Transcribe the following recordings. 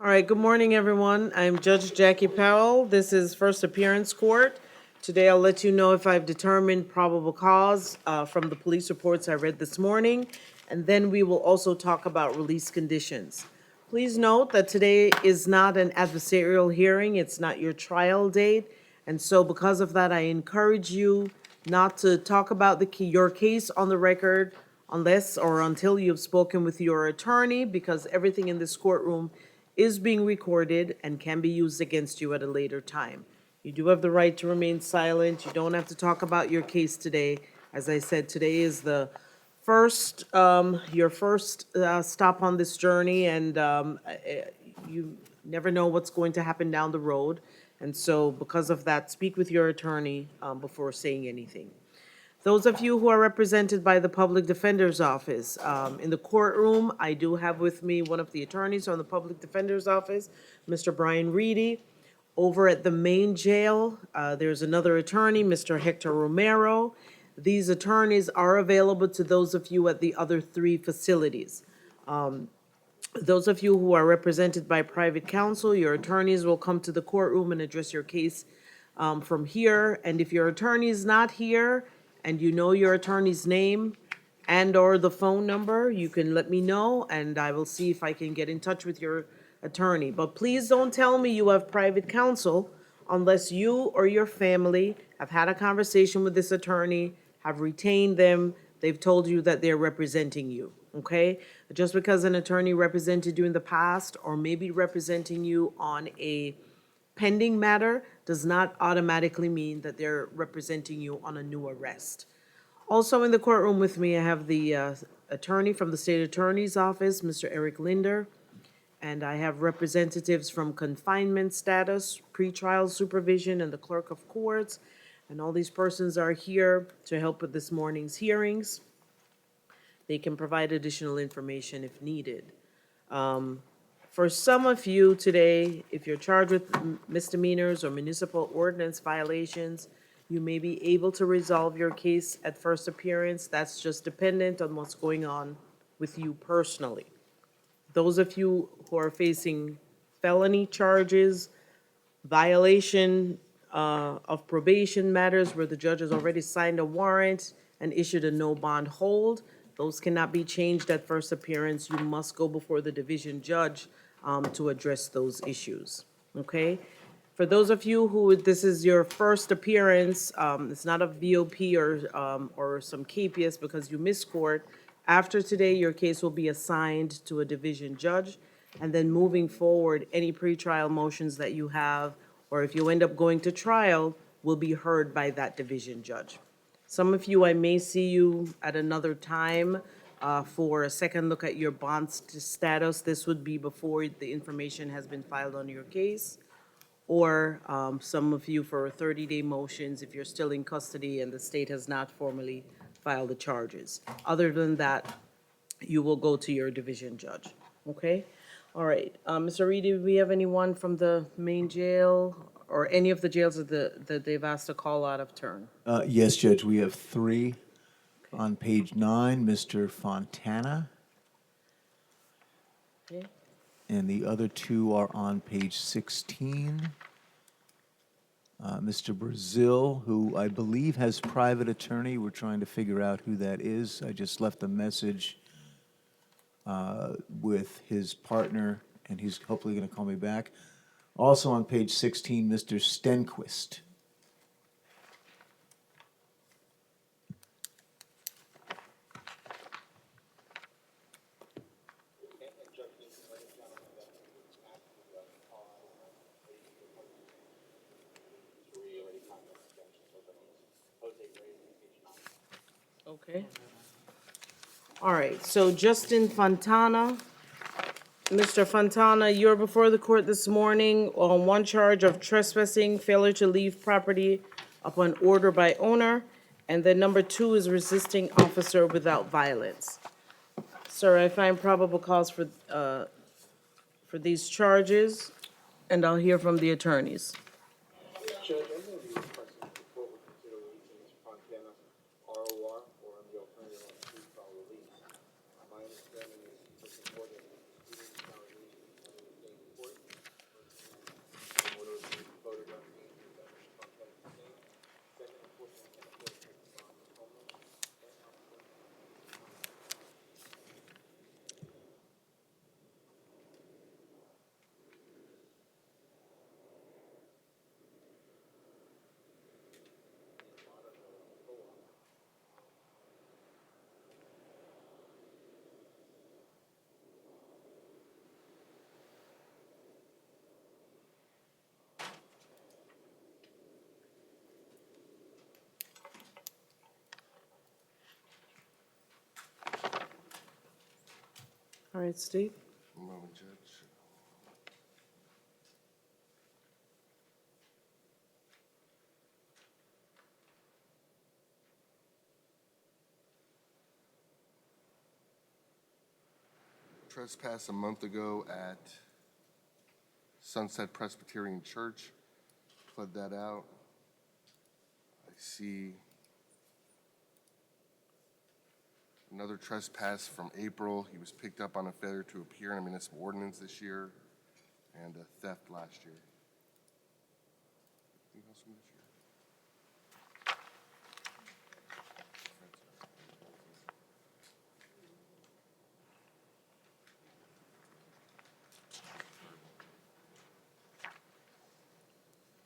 All right, good morning, everyone. I'm Judge Jackie Powell. This is First Appearance Court. Today, I'll let you know if I've determined probable cause from the police reports I read this morning, and then we will also talk about release conditions. Please note that today is not an adversarial hearing. It's not your trial date. And so because of that, I encourage you not to talk about your case on the record unless or until you've spoken with your attorney, because everything in this courtroom is being recorded and can be used against you at a later time. You do have the right to remain silent. You don't have to talk about your case today. As I said, today is the your first stop on this journey, and you never know what's going to happen down the road. And so because of that, speak with your attorney before saying anything. Those of you who are represented by the Public Defender's Office, in the courtroom, I do have with me one of the attorneys from the Public Defender's Office, Mr. Brian Reedy. Over at the main jail, there's another attorney, Mr. Hector Romero. These attorneys are available to those of you at the other three facilities. Those of you who are represented by private counsel, your attorneys will come to the courtroom and address your case from here. And if your attorney is not here and you know your attorney's name and/or the phone number, you can let me know and I will see if I can get in touch with your attorney. But please don't tell me you have private counsel unless you or your family have had a conversation with this attorney, have retained them, they've told you that they're representing you, okay? Just because an attorney represented you in the past or maybe representing you on a pending matter does not automatically mean that they're representing you on a new arrest. Also in the courtroom with me, I have the attorney from the State Attorney's Office, Mr. Eric Linder, and I have representatives from confinement status, pretrial supervision, and the clerk of courts. And all these persons are here to help with this morning's hearings. They can provide additional information if needed. For some of you today, if you're charged with misdemeanors or municipal ordinance violations, you may be able to resolve your case at first appearance. That's just dependent on what's going on with you personally. Those of you who are facing felony charges, violation of probation matters where the judge has already signed a warrant and issued a no bond hold, those cannot be changed at first appearance. You must go before the division judge to address those issues, okay? For those of you who this is your first appearance, it's not a VOP or some KPS because you missed court. After today, your case will be assigned to a division judge. And then moving forward, any pretrial motions that you have, or if you end up going to trial, will be heard by that division judge. Some of you, I may see you at another time for a second look at your bond status. This would be before the information has been filed on your case. Or some of you for 30-day motions if you're still in custody and the state has not formally filed the charges. Other than that, you will go to your division judge, okay? All right, Mr. Reedy, do we have anyone from the main jail or any of the jails that they've asked to call out of turn? Yes, Judge, we have three. On page 9, Mr. Fontana, Okay. and the other two are on page 16. Mr. Brazil, who I believe has private attorney. We're trying to figure out who that is. I just left a message with his partner, and he's hopefully going to call me back. Also on page 16, Mr. Stenquist. Okay. All right, so Justin Fontana. Mr. Fontana, you're before the court this morning on one charge of trespassing, failure to leave property upon order by owner, and then number 2 is resisting officer without violence. Sir, I find probable cause for these charges, and I'll hear from the attorneys. Judge, I'm going to be requesting that the court would consider releasing Mr. Fontana ROR or on the alternative of pretrial release. My understanding is it's important that the proceedings are released under the same court. All right, Steve. One moment, Judge. Trespass a month ago at Sunset Presbyterian Church. Pled that out. I see another trespass from April. He was picked up on a failure to appear in a municipal ordinance this year, and a theft last year. Anything else from this year?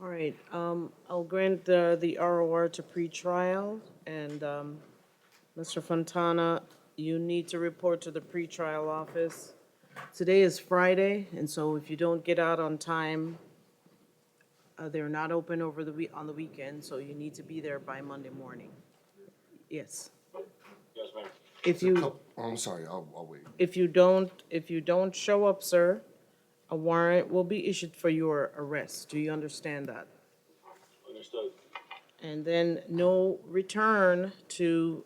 All right, I'll grant the ROR to pretrial, and Mr. Fontana, you need to report to the pretrial office. Today is Friday, and so if you don't get out on time, they're not open over the on the weekend, so you need to be there by Monday morning. Yes. Yes, ma'am. If you, Oh, I'm sorry, I'll wait. if you don't show up, sir, a warrant will be issued for your arrest. Do you understand that? Understood. And then no return to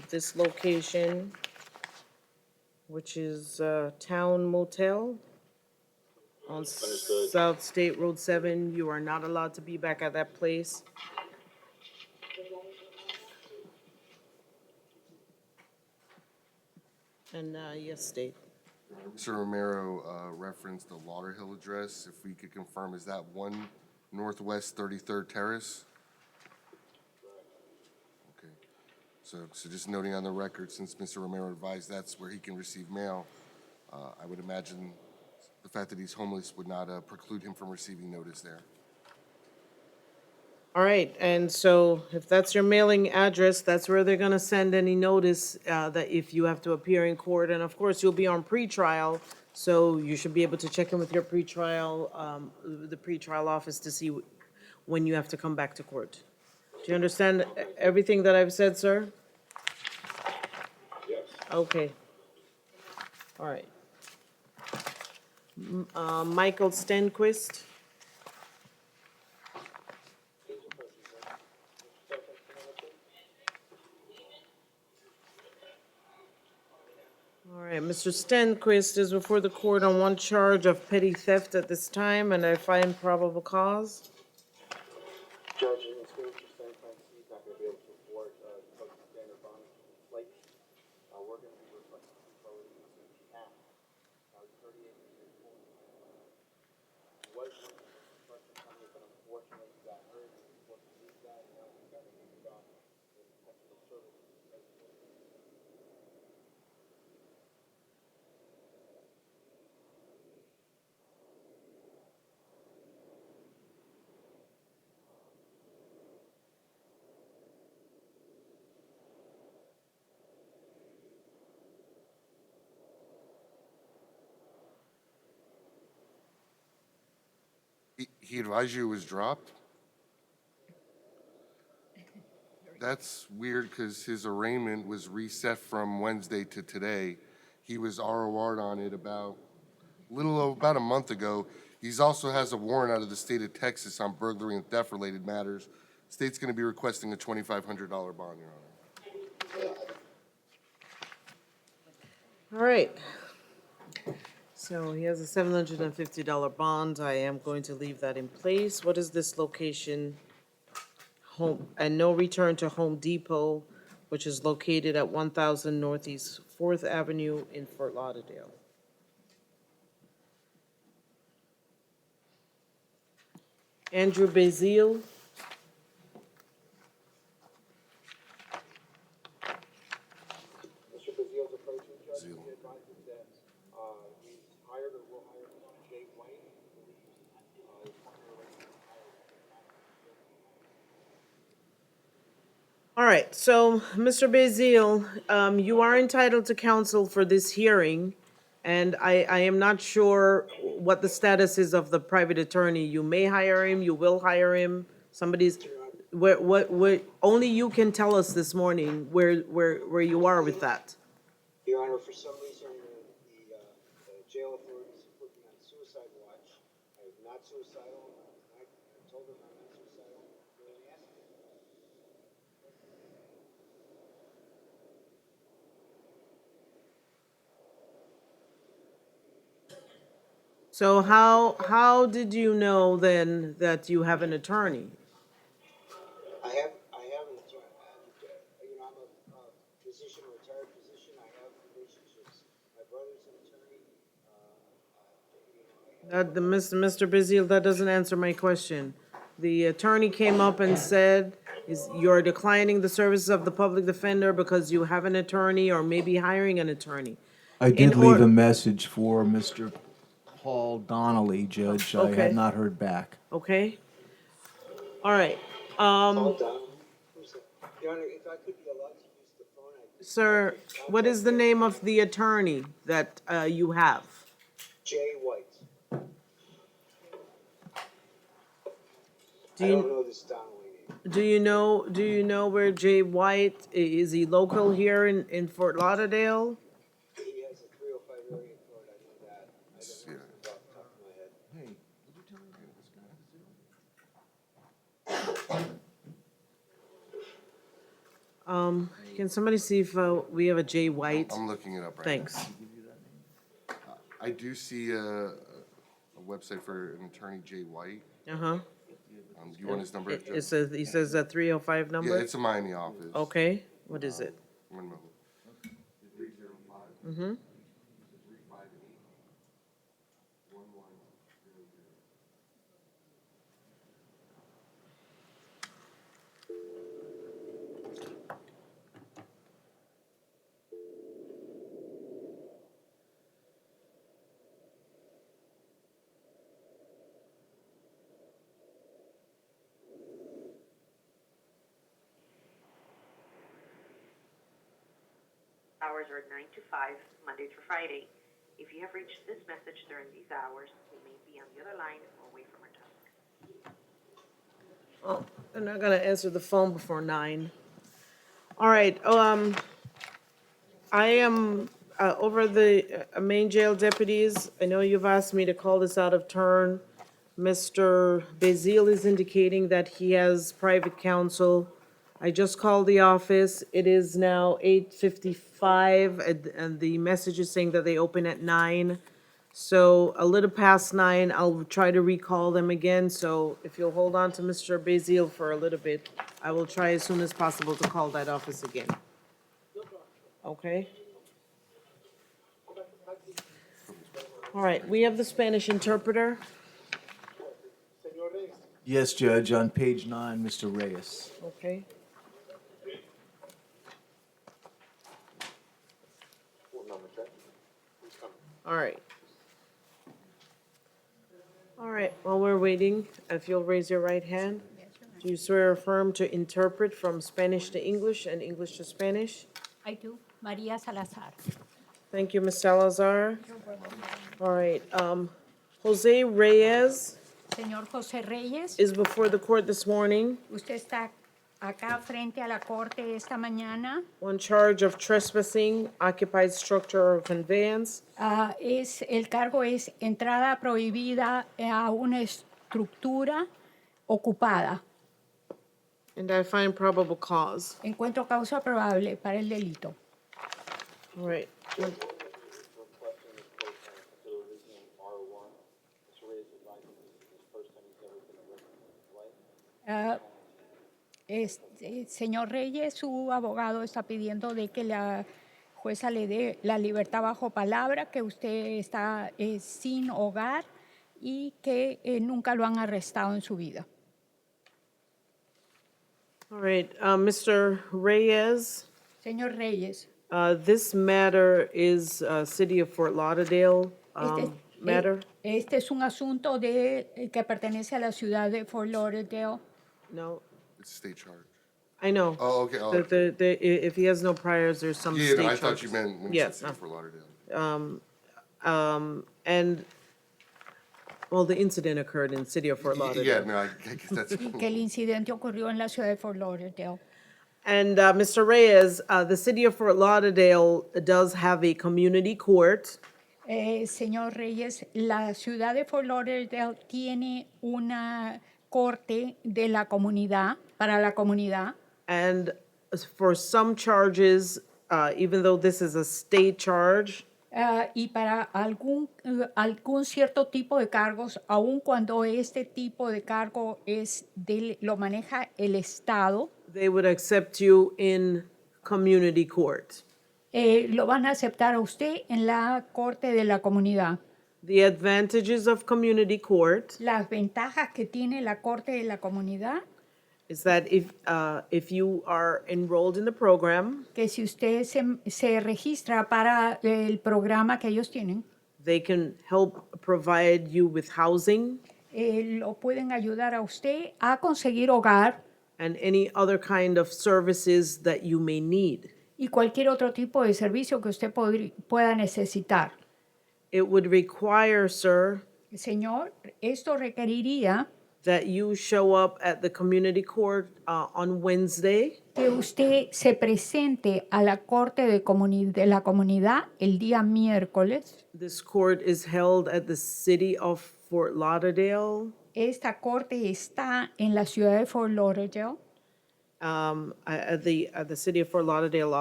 this location, which is Town Motel on Understood. South State Road 7. You are not allowed to be back at that place. And yes, State. Mr. Romero referenced the Lauderhill address. If we could confirm, is that 1 Northwest 33rd Terrace? Okay. So just noting on the record, since Mr. Romero advised that's where he can receive mail, I would imagine the fact that he's homeless would not preclude him from receiving notice there. All right, and so if that's your mailing address, that's where they're gonna send any notice that if you have to appear in court. And of course, you'll be on pretrial, so you should be able to check in with your pretrial, the pretrial office to see when you have to come back to court. Do you understand everything that I've said, sir? Yes. Okay. All right. Michael Stenquist. All right, Mr. Stenquist is before the court on one charge of petty theft at this time, and I find probable cause. Judge, in this case, Mr. Francis, he's not gonna be able to afford, post standard bond late. We're gonna be requesting control of these in half. He's 38 years old. Was working for the construction company, but unfortunately he got hurt, he was forced to leave that, and now he's got a new job in technical services. He advised you it was dropped? That's weird because his arraignment was reset from Wednesday to today. He was ROR'd on it about a month ago. He's also has a warrant out of the state of Texas on burglary and theft related matters. State's going to be requesting a $2,500 bond, Your Honor. All right. So he has a $750 bond. I am going to leave that in place. What is this location? Home, and no return to Home Depot, which is located at 1000 Northeast 4th Avenue in Fort Lauderdale. Andrew Bazile. Mr. Bazille's approaching, Judge, he Bazile. advises that, he's hired or will hire Jay White, who believes, his partner already hired. All right, so, Mr. Bazile, you are entitled to counsel for this hearing, and I am not sure what the status is of the private attorney. You may hire him, you will hire him, somebody's, what, only you can tell us this morning where you are with that. Your Honor, for some reason, the So how did you know then that you have an attorney? I have an attorney, I'm a physician, a retired physician, I have relationships. My brother's an attorney, Mr. Bazil, that doesn't answer my question. The attorney came up and said, you're declining the services of the public defender because you have an attorney or maybe hiring an attorney. I did In leave or- a message for Mr. Paul Donnelly, Judge. I Okay. had not heard back. Okay? All right. Paul Donahue, who's that? Your Honor, if I could be allowed to use the phone, Sir, what is the name of the attorney that you have? Jay White. Do I you- don't know this Donnelly name. Do you know where Jay White, is he local here in Fort Lauderdale? He has a 305 area code, I know that. I don't know Yeah. off the top of my head. Hey, Can somebody see if we have a Jay White? I'm looking it up right Thanks. now. I do see a website for an attorney, Jay White. Uh-huh. Do you want his number? It Judge? says, he says a 305 Yeah, number? it's a Miami office. Okay, what is it? One moment. 305. Mm-hmm. 358. 1100. Hours are 9 to 5, Monday through Friday. If you have reached this message during these hours, we may be on the other line or away from our desk. Oh, they're not gonna answer the phone before 9. All right, I am over the main jail deputies. I know you've asked me to call this out of turn. Mr. Bazil is indicating that he has private counsel. I just called the office. It is now 8:55, and the message is saying that they open at 9. So a little past 9, I'll try to recall them again. So if you'll hold on to Mr. Bazil for a little bit, I will try as soon as possible to call that office again. Okay? All right, we have the Spanish interpreter. yes, Judge, on page 9, Mr. Reyes. Okay. All right. All right, while we're waiting, if you'll raise your right hand. Do you swear or affirm to interpret from Spanish to English and English to Spanish? I do. Maria Salazar. Thank you, Ms. Salazar. All right, Jose Reyes Señor José Reyes, is before the court this morning usted está acá frente a la corte esta mañana. on charge of trespassing, occupied structure or conveyance, El cargo es entrada prohibida a una estructura ocupada. and I find probable cause. Encuentro causa probable para el delito. All right, Requesting this court consider reasoning R1. Mr. Reyes advising this is the first time he's ever been arrested in his life. Señor Reyes, su abogado está pidiendo de que la jueza le dé la libertad bajo palabra, que usted está sin hogar y que nunca lo han arrestado en su vida. all right, Mr. Reyes, Señor Reyes, this matter is City of Fort Lauderdale matter? Este es un asunto que pertenece a la ciudad de Fort Lauderdale. No, It's state charge. I know. Oh, okay. Oh, If he has no priors, there's some Yeah, state no, I thought charges. you meant when you Yes, said City for Lauderdale. and, well, the incident occurred in City of Fort Yeah, Lauderdale. no, I guess that's. Y que el incidente ocurrió en la ciudad de Fort Lauderdale. And, Mr. Reyes, the City of Fort Lauderdale does have a community court. Señor Reyes, la ciudad de Fort Lauderdale tiene una corte de la comunidad, para la comunidad, And for some charges, even though this is a state charge, Y para algún cierto tipo de cargos, aun cuando este tipo de cargo lo maneja el Estado, they would accept you in community court. lo van a aceptar a usted en la corte de la comunidad. The advantages of community court Las ventajas que tiene la corte de la comunidad, is that if you are enrolled in the program, que si usted se registra para el programa que ellos tienen, they can help provide you with housing lo pueden ayudar a usted a conseguir hogar and any other kind of services that you may need. y cualquier otro tipo de servicio que usted pueda necesitar. It would require, sir, Señor, esto requeriría that you show up at the community court on Wednesday que usted se presente a la corte de la comunidad el día miércoles. This court is held at the city of Fort Lauderdale, Esta corte está en la ciudad de Fort Lauderdale. at the city of Fort Lauderdale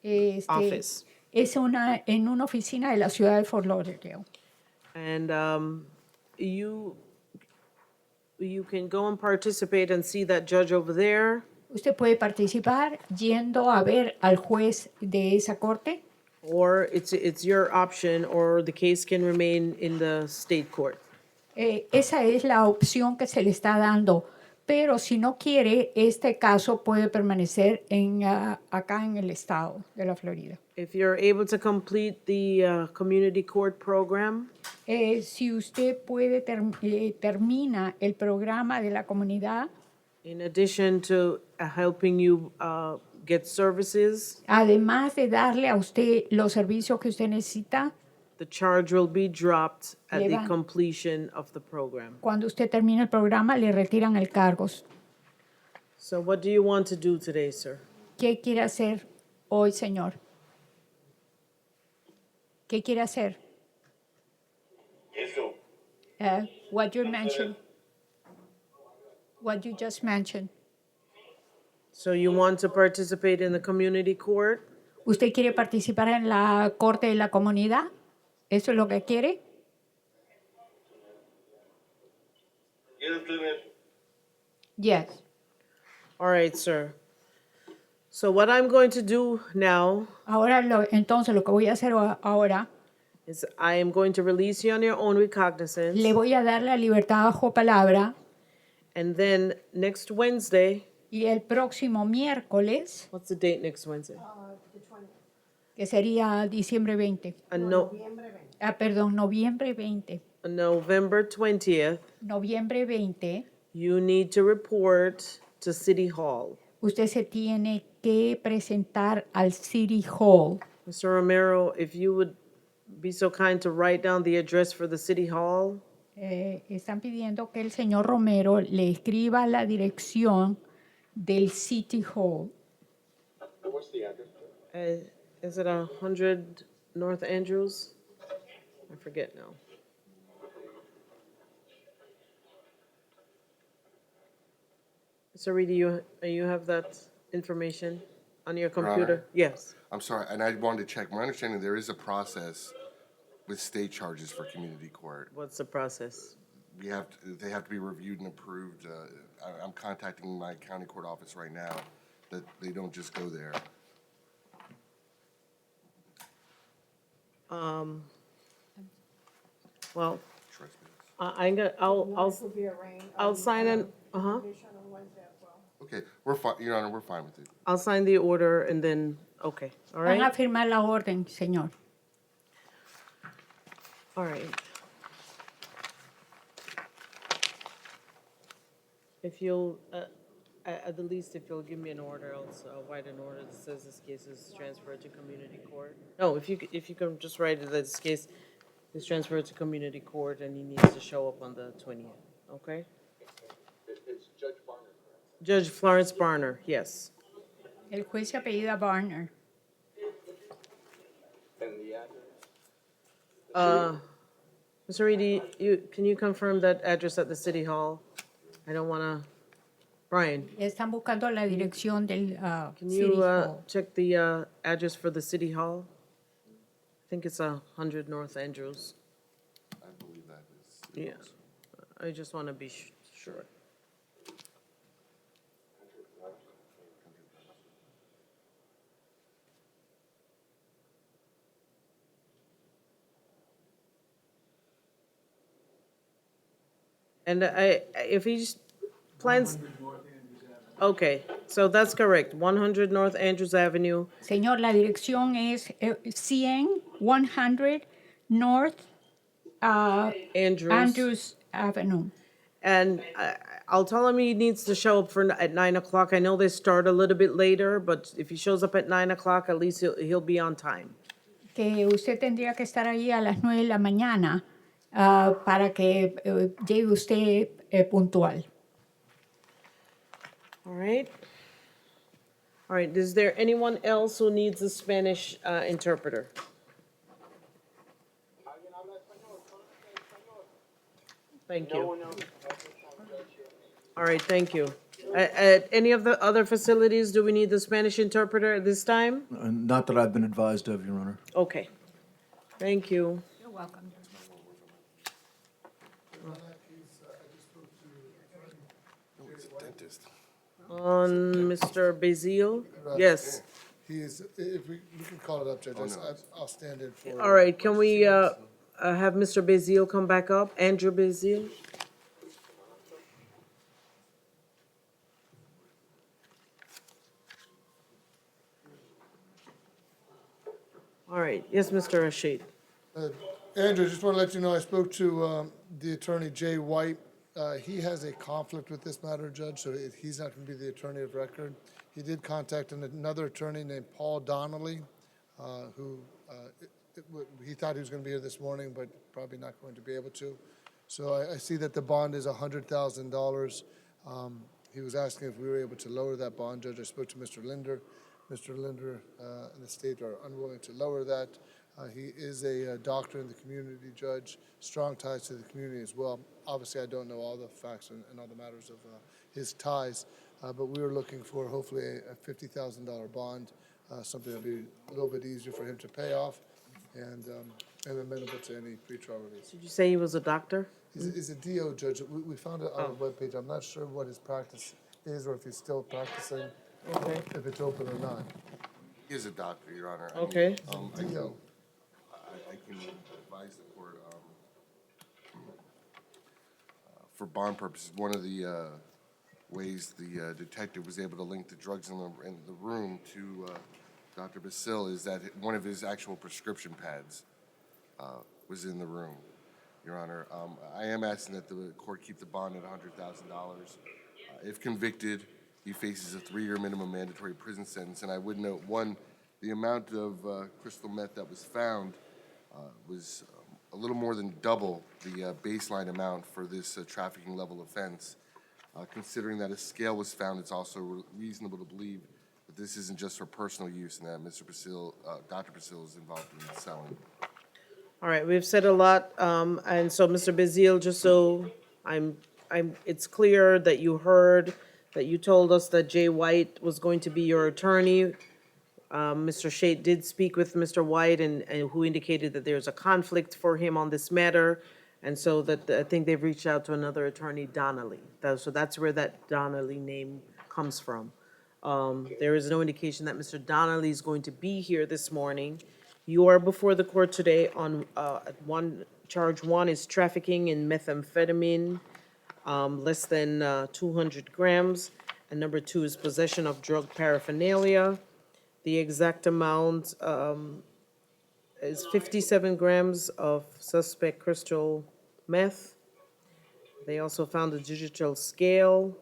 Este, office. Es en una oficina de la ciudad de Fort Lauderdale. And you can go and participate and see that judge over there, Usted puede participar yendo a ver al juez de esa corte, or it's your option, or the case can remain in the state court. esa es la opción que se le está dando. Pero si no quiere, este caso puede permanecer acá en el estado de la Florida. If you're able to complete the community court program, Si usted puede termina el programa de la comunidad, in addition to helping you get services, además de darle a usted los servicios que usted necesita, the charge will be dropped at the Llevan- completion of the program. cuando usted termine el programa le retiran el cargo. So what do you want to do today, sir? ¿Qué quiere hacer hoy, señor? ¿Qué quiere hacer? Eso. What you mentioned. What you just mentioned. So you want to participate in the community court? ¿Usted quiere participar en la corte de la comunidad? ¿Eso es lo que quiere? Yes. All right, sir. So what I'm going to do now Ahora, entonces, lo que voy a hacer ahora, is I am going to release you on your own recognizance. le voy a dar la libertad bajo palabra And then next Wednesday, y el próximo miércoles, what's the date next Wednesday? que sería diciembre 20, noviembre 20, November 20th, noviembre 20, you need to report to City Hall. usted se tiene que presentar al City Hall. Mr. Romero, if you would be so kind to write down the address for the City Hall. Están pidiendo que el señor Romero le escriba la dirección del City Hall. What's the address? Is it 100 North Andrews? I forget now. Mr. Reedy, you have that information on your Honor. computer? Yes. I'm sorry, and I wanted to check. My understanding, there is a process with state charges for community court. What's the process? They have to be reviewed and approved. I'm contacting my county court office right now, that they don't just go there. Well, Trust me. I'll sign an, Okay, we're fine, Your Honor, we're fine with it. I'll sign the order and then, okay, all Van a right? firmar la orden, señor. All right. If you'll, at the least, if you'll give me an order, I'll write an order that says this case is transferred to community court. No, if you can just write it that this case is transferred to community court and he needs to show up on the 20th, okay? It's Judge Barner, correct? Judge Florence Barner, yes. El juez se apellida Barner. And the address? Mr. Reedy, can you confirm that address at the city hall? I don't wanna, Brian, Están buscando la dirección del can City you Hall. check the address for the city hall? I think it's 100 North Andrews. I believe that is. Yeah, I just want to be sure. And if he just plans. Okay, so that's correct, 100 North Andrews Avenue. Señor, la dirección es 100 North Andrews. Andrews Avenue. And I'll tell him he needs to show up at 9 o'clock. I know they start a little bit later, but if he shows up at 9 o'clock, at least he'll be on time. Que usted tendría que estar ahí a las 9 de la mañana para que llegue usted puntual. All right? All right, is there anyone else who needs a Spanish interpreter? Thank No you. one else has this time, Judge, here. All right, thank you. At any of the other facilities, do we need the Spanish interpreter at this time? Not that I've been advised of, Your Honor. Okay, thank you. You're welcome. No, it's a dentist. On Mr. Bazil? Yes. He is, if we can call it up, Judge, I'll stand in for. All right, can we have Mr. Bazil come back up? Andrew Bazil? All right, yes, Mr. Rashid. Andrew, just want to let you know, I spoke to the attorney, Jay White. He has a conflict with this matter, Judge, so he's not going to be the attorney of record. He did contact another attorney named Paul Donnelly, who he thought he was going to be here this morning, but probably not going to be able to. So I see that the bond is $100,000. He was asking if we were able to lower that bond, Judge. I spoke to Mr. Linder. Mr. Linder and the state are unwilling to lower that. He is a doctor in the community, Judge, strong ties to the community as well. Obviously, I don't know all the facts and all the matters of his ties, but we were looking for hopefully a $50,000 bond, something that would be a little bit easier for him to pay off and amenable to any pretrial release. Did you say he was a doctor? He's a DO judge. We found it on the webpage. I'm not sure what his practice is or if he's still practicing, Okay. if it's open or not. He is a doctor, Your Honor. I Okay. mean, I can advise the court, for bond purposes, one of the ways the detective was able to link the drugs in the room to Dr. Basil is that one of his actual prescription pads was in the room, Your Honor. I am asking that the court keep the bond at $100,000. If convicted, he faces a 3-year minimum mandatory prison sentence. And I would note, one, the amount of crystal meth that was found was a little more than double the baseline amount for this trafficking level offense. Considering that a scale was found, it's also reasonable to believe that this isn't just for personal use and that Dr. Basil is involved in selling. All right, we've said a lot, and so, Mr. Bazil, just so it's clear that you heard, that you told us that Jay White was going to be your attorney. Mr. Shade did speak with Mr. White and who indicated that there's a conflict for him on this matter. And so that, I think they've reached out to another attorney, Donnelly. So that's where that Donnelly name comes from. There is no indication that Mr. Donnelly is going to be here this morning. You are before the court today on, charge one is trafficking in methamphetamine, less than 200 grams. And number two is possession of drug paraphernalia. The exact amount is 57 grams of suspect crystal meth. They also found a digital scale,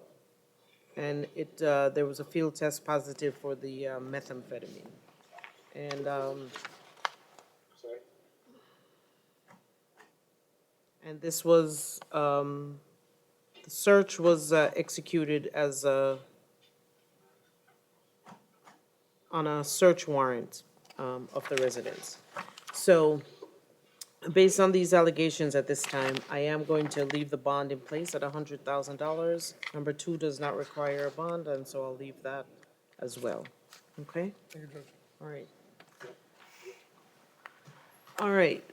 and there was a field test positive for the methamphetamine. And and this was the search was executed as on a search warrant of the residence. So, based on these allegations at this time, I am going to leave the bond in place at $100,000. Number two does not require a bond, and so I'll leave that as well. Okay? Thank you, Judge. All right. All right,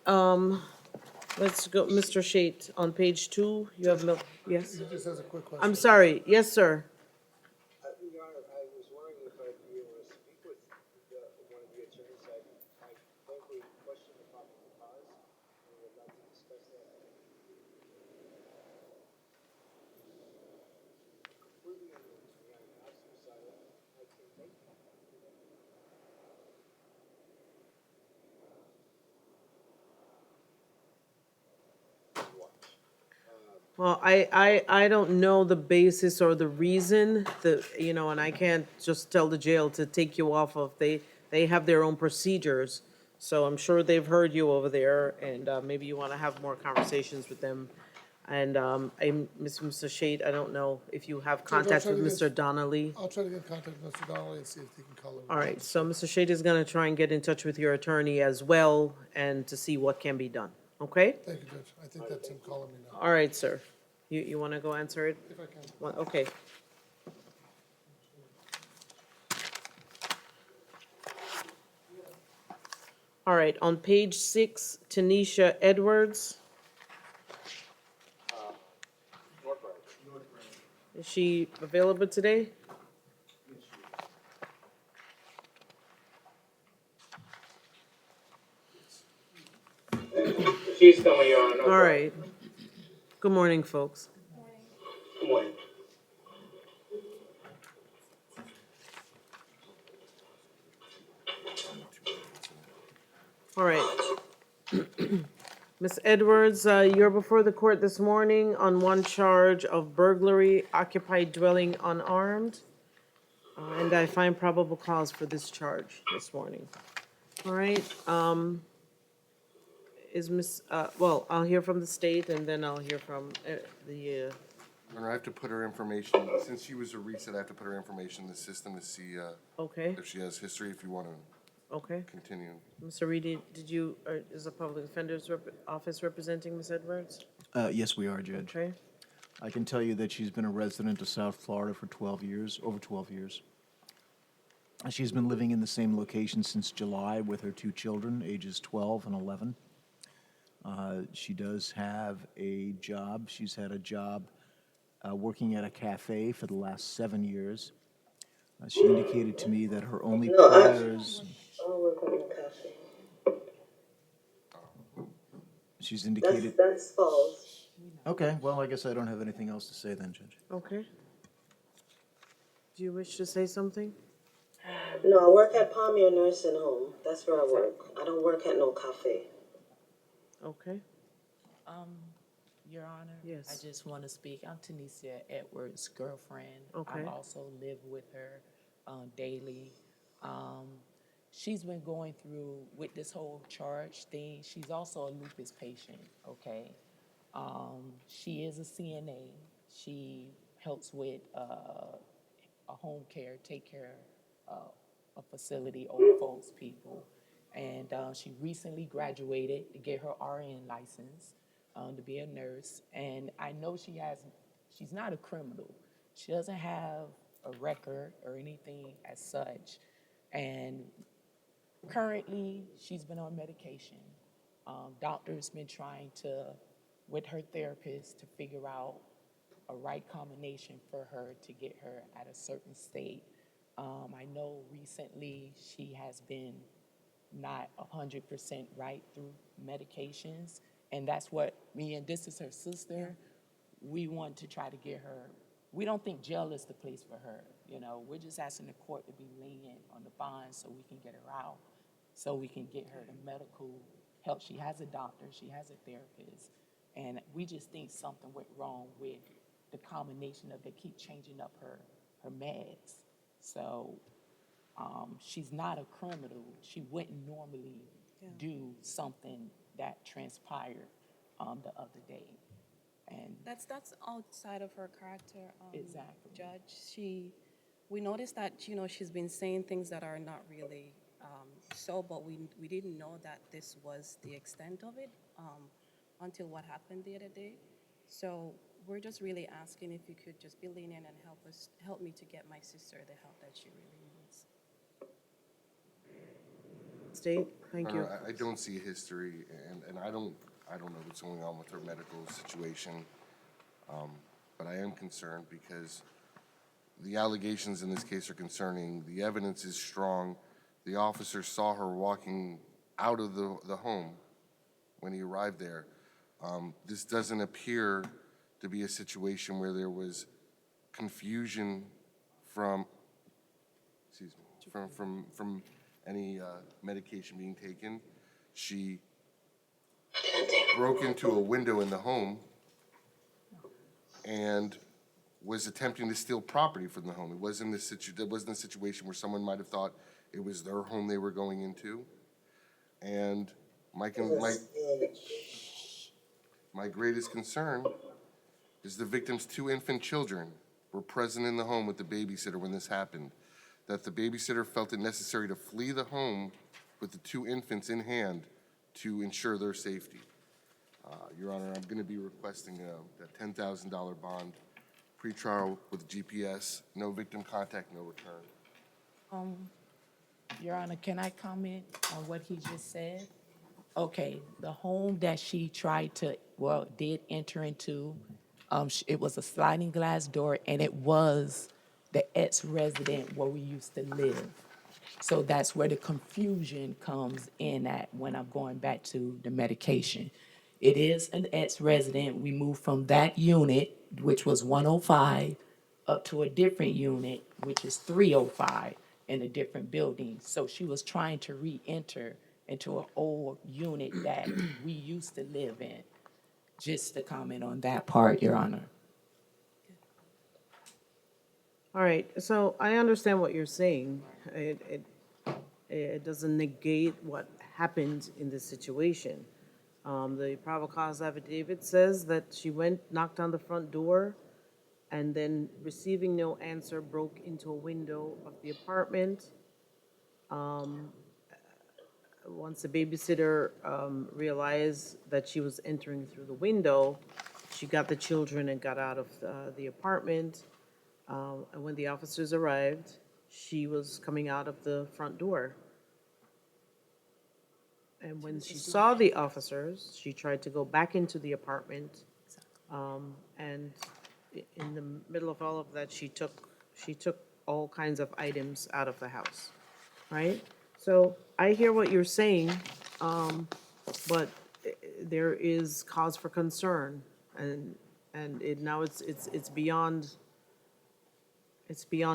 let's go, Mr. Shade, on page 2, you have, yes? He just has a quick question. I'm sorry, yes, sir. Your Honor, I was wondering if I'd be able to speak with one of the attorneys. I frankly question the probable cause, and would like to discuss that. Completely unknown to me. I'm not suicidal. I can make Well, I don't know the basis or the reason, and I can't just tell the jail to take you off of, they have their own procedures. So I'm sure they've heard you over there, and maybe you want to have more conversations with them. And Mr. Shade, I don't know if you have contact with Mr. Donnelly. I'll try to get in contact with Mr. Donnelly and see if he can color. All right, so Mr. Shade is going to try and get in touch with your attorney as well, and to see what can be done, okay? Thank you, Judge. I think that's him calling me now, All right, sir. You want to go answer it? if I can. Okay. All right, on page 6, Tanisha Edwards. Is she available today? She's coming, Your Honor. All right. Good morning, folks. Good morning. All right. Ms. Edwards, you're before the court this morning on one charge of burglary, occupied dwelling unarmed. And I find probable cause for this charge this morning. All right, well, I'll hear from the state and then I'll hear from the, Your Honor, I have to put her information, since she was a reset, I have to put her information in the system to see okay, if she has history, if you want to okay. continue. Mr. Reedy, is the public defender's office representing Ms. Edwards? Yes, we are, Judge. Okay, I can tell you that she's been a resident of South Florida for 12 years, over 12 years. She's been living in the same location since July with her 2 children, ages 12 and 11. She does have a job. She's had a job working at a cafe for the last 7 years. She indicated to me that her only priors. She's indicated. That's false. Okay, well, I guess I don't have anything else to say then, Judge. okay. Do you wish to say something? No, I work at Palmier Nursing Home. That's where I work. I don't work at no cafe. Okay, Your Honor? Yes. I just want to speak. I'm Tanisha Edwards' girlfriend. Okay. I also live with her daily. She's been going through with this whole charge thing. She's also a lupus patient, okay? She is a CNA. She helps with a home care, take care of a facility, old folks, people. And she recently graduated to get her RN license to be a nurse. And I know she's not a criminal. She doesn't have a record or anything as such. And currently, she's been on medication. Doctor's been trying to, with her therapist, to figure out a right combination for her to get her at a certain state. I know recently she has been not 100% right through medications, and that's what this is her sister. We want to try to get her. We don't think jail is the place for her. We're just asking the court to be lenient on the bond so we can get her out, so we can get her the medical help. She has a doctor, she has a therapist, and we just think something went wrong with the combination of they keep changing up her meds. So she's not a criminal. She wouldn't normally do something that transpired the other day. And That's outside of her character, Exactly. Judge. We noticed that she's been saying things that are not really so, but we didn't know that this was the extent of it until what happened the other day. So we're just really asking if you could just be lenient and help me to get my sister the help that she really needs. state? Thank you. I don't see a history, and I don't know what's going on with her medical situation. But I am concerned because the allegations in this case are concerning. The evidence is strong. The officer saw her walking out of the home when he arrived there. This doesn't appear to be a situation where there was confusion from, excuse me, from any medication being taken. She broke into a window in the home and was attempting to steal property from the home. It wasn't a situation where someone might have thought it was their home they were going into. And my greatest concern is the victim's 2 infant children were present in the home with the babysitter when this happened. That the babysitter felt it necessary to flee the home with the 2 infants in hand to ensure their safety. Your Honor, I'm going to be requesting a $10,000 bond, pretrial with GPS, no victim contact, no return. Your Honor, can I comment on what he just said? Okay, the home that she tried to, did enter into, it was a sliding glass door, and it was the ex-resident where we used to live. So that's where the confusion comes in at when I'm going back to the medication. It is an ex-resident. We moved from that unit, which was 105, up to a different unit, which is 305, in a different building. So she was trying to re-enter into an old unit that we used to live in. Just to comment on that part, Your Honor. All right, so I understand what you're saying. It doesn't negate what happened in this situation. The probable cause affidavit says that she went, knocked on the front door, and then receiving no answer, broke into a window of the apartment. Once the babysitter realized that she was entering through the window, she got the children and got out of the apartment. And when the officers arrived, she was coming out of the front door. And when she saw the officers, she tried to go back into the apartment. And in the middle of all of that, she took all kinds of items out of the house, right? So I hear what you're saying, but there is cause for concern, and now it's beyond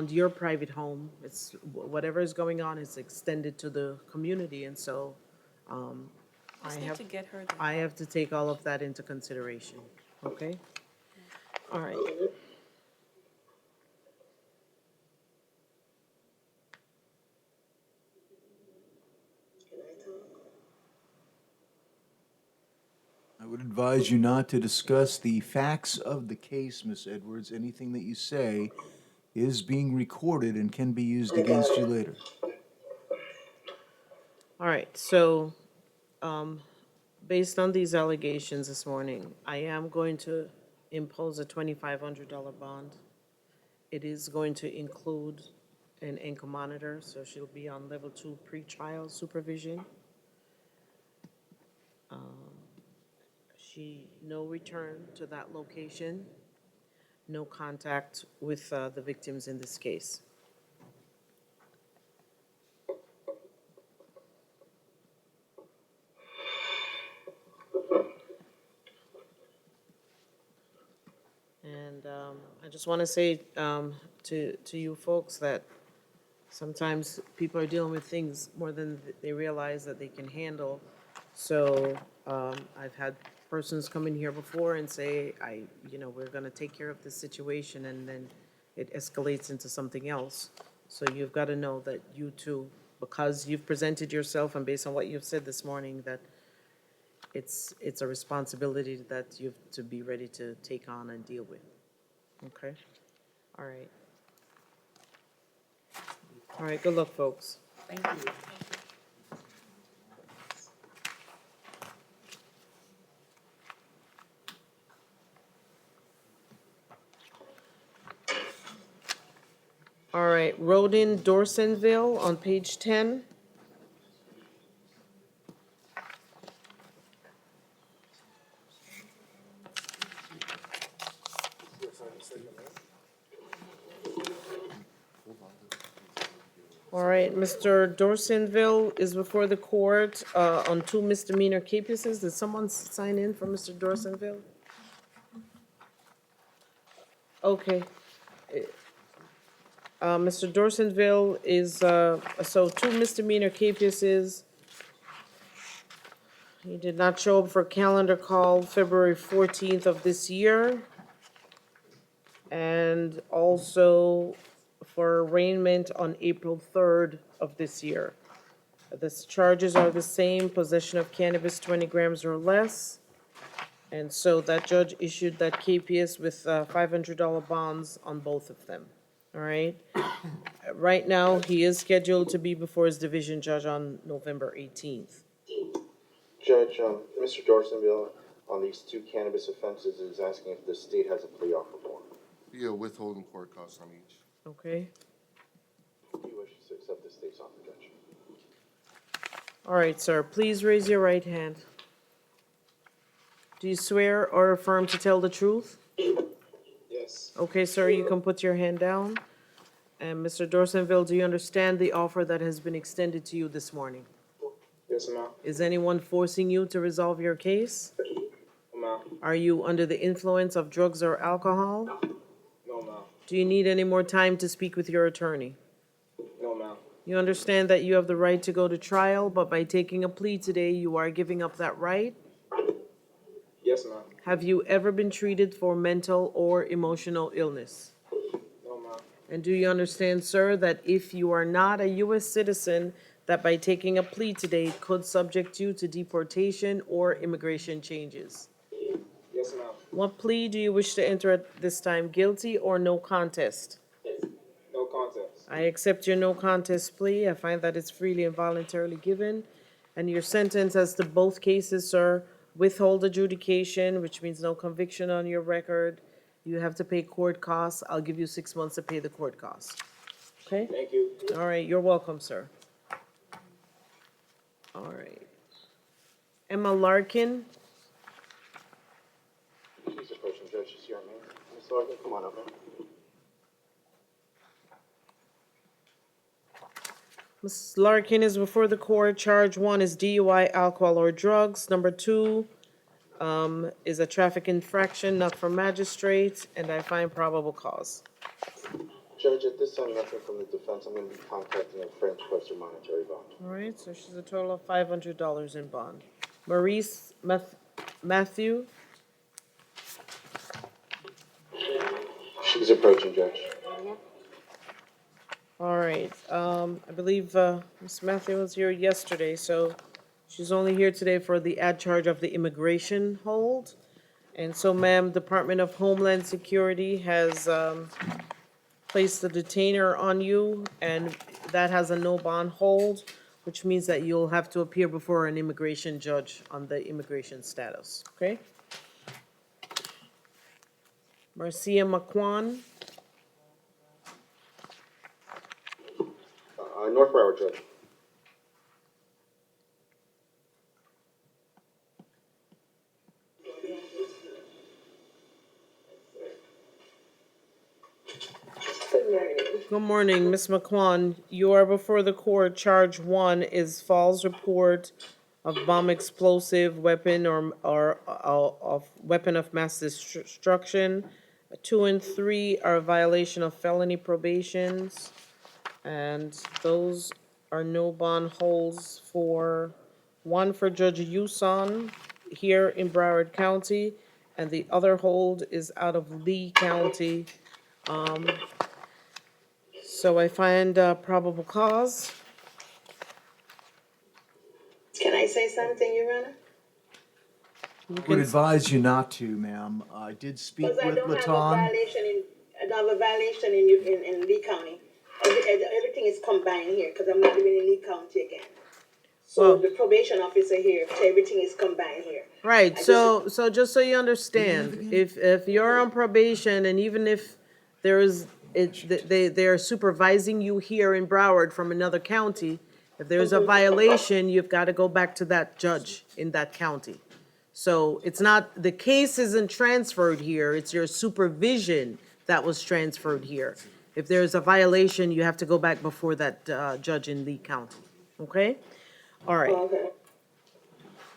your private home. It's whatever is going on is extended to the community, and so Just need to get her the I have to take all of that into consideration. Okay. All right. Can I talk? I would advise you not to discuss the facts of the case, Miss Edwards. Anything that you say is being recorded and can be used against you later. All right, so, based on these allegations this morning, I am going to impose a $2,500 bond. It is going to include an ankle monitor, so she'll be on level 2 pretrial supervision. No return to that location, no contact with the victims in this case. And I just want to say to you folks that sometimes people are dealing with things more than they realize that they can handle. So I've had persons come in here before and say, we're going to take care of this situation, and then it escalates into something else. So you've got to know that you too, because you've presented yourself and based on what you've said this morning, that it's a responsibility that you have to be ready to take on and deal with. Okay? All right. All right, good luck, folks. Thank you. All right, Road in Dorsonville on page 10. All right, Mr. Dorsenville is before the court on 2 misdemeanor cases. Did someone sign in for Mr. Dorsenville? Okay. Mr. Dorsenville is, so 2 misdemeanor cases. He did not show up for calendar call February 14th of this year. And also for arraignment on April 3rd of this year. The charges are the same, possession of cannabis 20 grams or less. And so that judge issued that KPS with $500 bonds on both of them, all right? Right now, he is scheduled to be before his division judge on November 18th. Judge, Mr. Dorsonville, on these 2 cannabis offenses, is asking if the state has a plea offer for him. Yeah, withholding court costs on each. Okay? He wishes to accept the state's offer, Judge. All right, sir, please raise your right hand. Do you swear or affirm to tell the truth? Yes. Okay, sir, you can put your hand down. And Mr. Dorsonville, do you understand the offer that has been extended to you this morning? Yes, ma'am. Is anyone forcing you to resolve your case? No, ma'am. Are you under the influence of drugs or alcohol? No, ma'am. Do you need any more time to speak with your attorney? No, ma'am. You understand that you have the right to go to trial, but by taking a plea today, you are giving up that right? Yes, ma'am. Have you ever been treated for mental or emotional illness? No, ma'am. And do you understand, sir, that if you are not a U.S. citizen, that by taking a plea today could subject you to deportation or immigration changes? Yes, ma'am. What plea do you wish to enter at this time, guilty or no contest? No contest. I accept your no contest plea. I find that it's freely and voluntarily given. And your sentence as to both cases, sir, withhold adjudication, which means no conviction on your record. You have to pay court costs. I'll give you 6 months to pay the court costs. Okay? Thank you. All right, you're welcome, sir. All right. Emma Larkin, She's approaching, Judge. She's here, man. Ms. Larkin, come on up, man. Ms. Larkin is before the court. Charge 1 is DUI, alcohol, or drugs. Number 2 is a traffic infraction, not for magistrate, and I find probable cause. Judge, at this time, nothing from the defense. I'm going to be contacting a friend to request her monetary bond. All right, so she's a total of $500 in bond. Maurice Matthew, She's approaching, Judge. all right, I believe Ms. Matthew was here yesterday, so she's only here today for the add charge of the immigration hold. And so, ma'am, Department of Homeland Security has placed the detainer on you, and that has a no bond hold, which means that you'll have to appear before an immigration judge on the immigration status, okay? Marcia McQuan, North Broward, Judge. good morning, Ms. McQuan. You are before the court. Charge 1 is false report of bomb explosive weapon or of weapon of mass destruction. 2 and 3 are a violation of felony probations, and those are no bond holds for, 1 for Judge Yuson here in Broward County, and the other hold is out of Lee County. So I find probable cause. Can I say something, Your Honor? Would advise you not to, ma'am. I did speak Because I with don't have a Latan. I don't have a violation in Lee County. Everything is combined here, because I'm not living in Lee County again. So Well- the probation officer here, so everything is combined here. Right, I so just so you understand, if you're on probation and even if there is, they are supervising you here in Broward from another county, if there's a violation, you've got to go back to that judge in that county. So it's not, the case isn't transferred here, it's your supervision that was transferred here. If there's a violation, you have to go back before that judge in Lee County, okay? All right, Okay.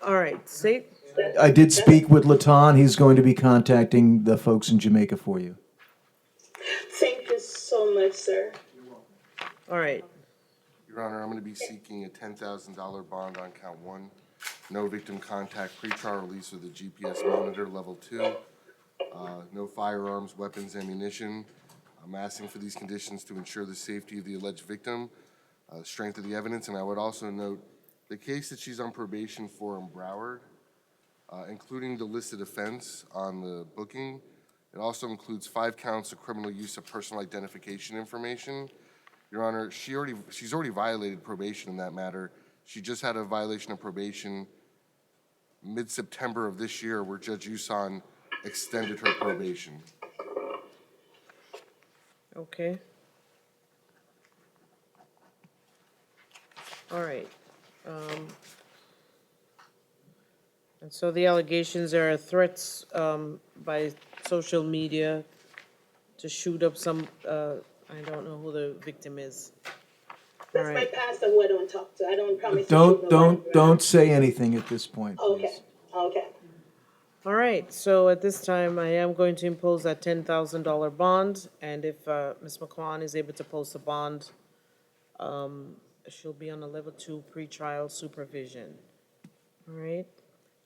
all right, see? I did speak with Latan. He's going to be contacting the folks in Jamaica for you. Thank you so much, sir. All right, Your Honor, I'm going to be seeking a $10,000 bond on count 1. No victim contact, pretrial release of the GPS monitor, level 2. No firearms, weapons, ammunition. I'm asking for these conditions to ensure the safety of the alleged victim, strength of the evidence, and I would also note the case that she's on probation for in Broward, including the listed offense on the booking. It also includes 5 counts of criminal use of personal identification information. Your Honor, she's already violated probation in that matter. She just had a violation of probation mid-September of this year where Judge Usan extended her probation. okay. All right. And so the allegations are threats by social media to shoot up some, I don't know who the victim is. All That's my right, pastor who I don't talk to. I don't promise to shoot nobody. Don't say anything at this point, Okay, please. okay. all right, so at this time, I am going to impose that $10,000 bond, and if Ms. McQuan is able to post a bond, she'll be on a level 2 pretrial supervision. All right.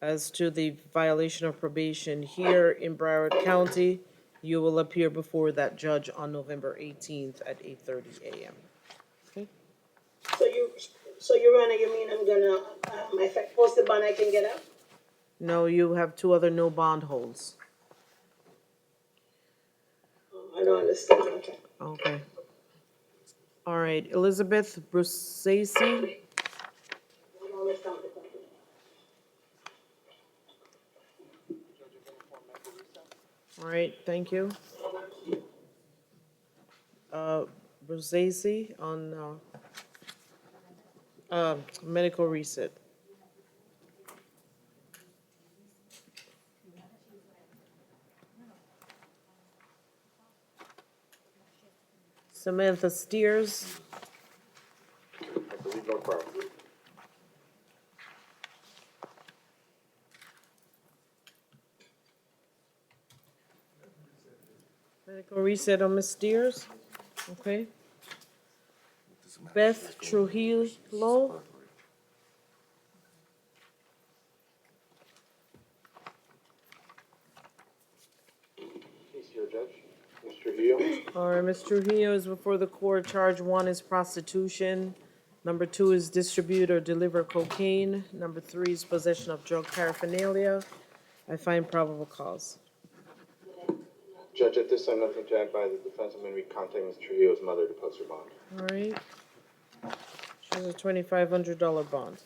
As to the violation of probation here in Broward County, you will appear before that judge on November 18th at 8:30 a.m. Okay? So Your Honor, you mean I'm gonna, if I post the bond, I can get out? No, you have 2 other no bond holds. I don't understand, okay. Okay. All right, Elizabeth Brusacy. I don't understand the question. All right, thank you. Brusacy on medical reset. Samantha Steers. I believe no problem. Medical reset on Ms. Steers. Okay. Beth Trujillo. Case here, Judge. Mr. Trujillo. All right, Ms. Trujillo is before the court. Charge 1 is prostitution. Number 2 is distribute or deliver cocaine. Number 3 is possession of drug paraphernalia. I find probable cause. Judge, at this time, nothing to add by the defense. I'm going to be contacting Ms. Trujillo's mother to post her bond. All right. She has a $2,500 bond.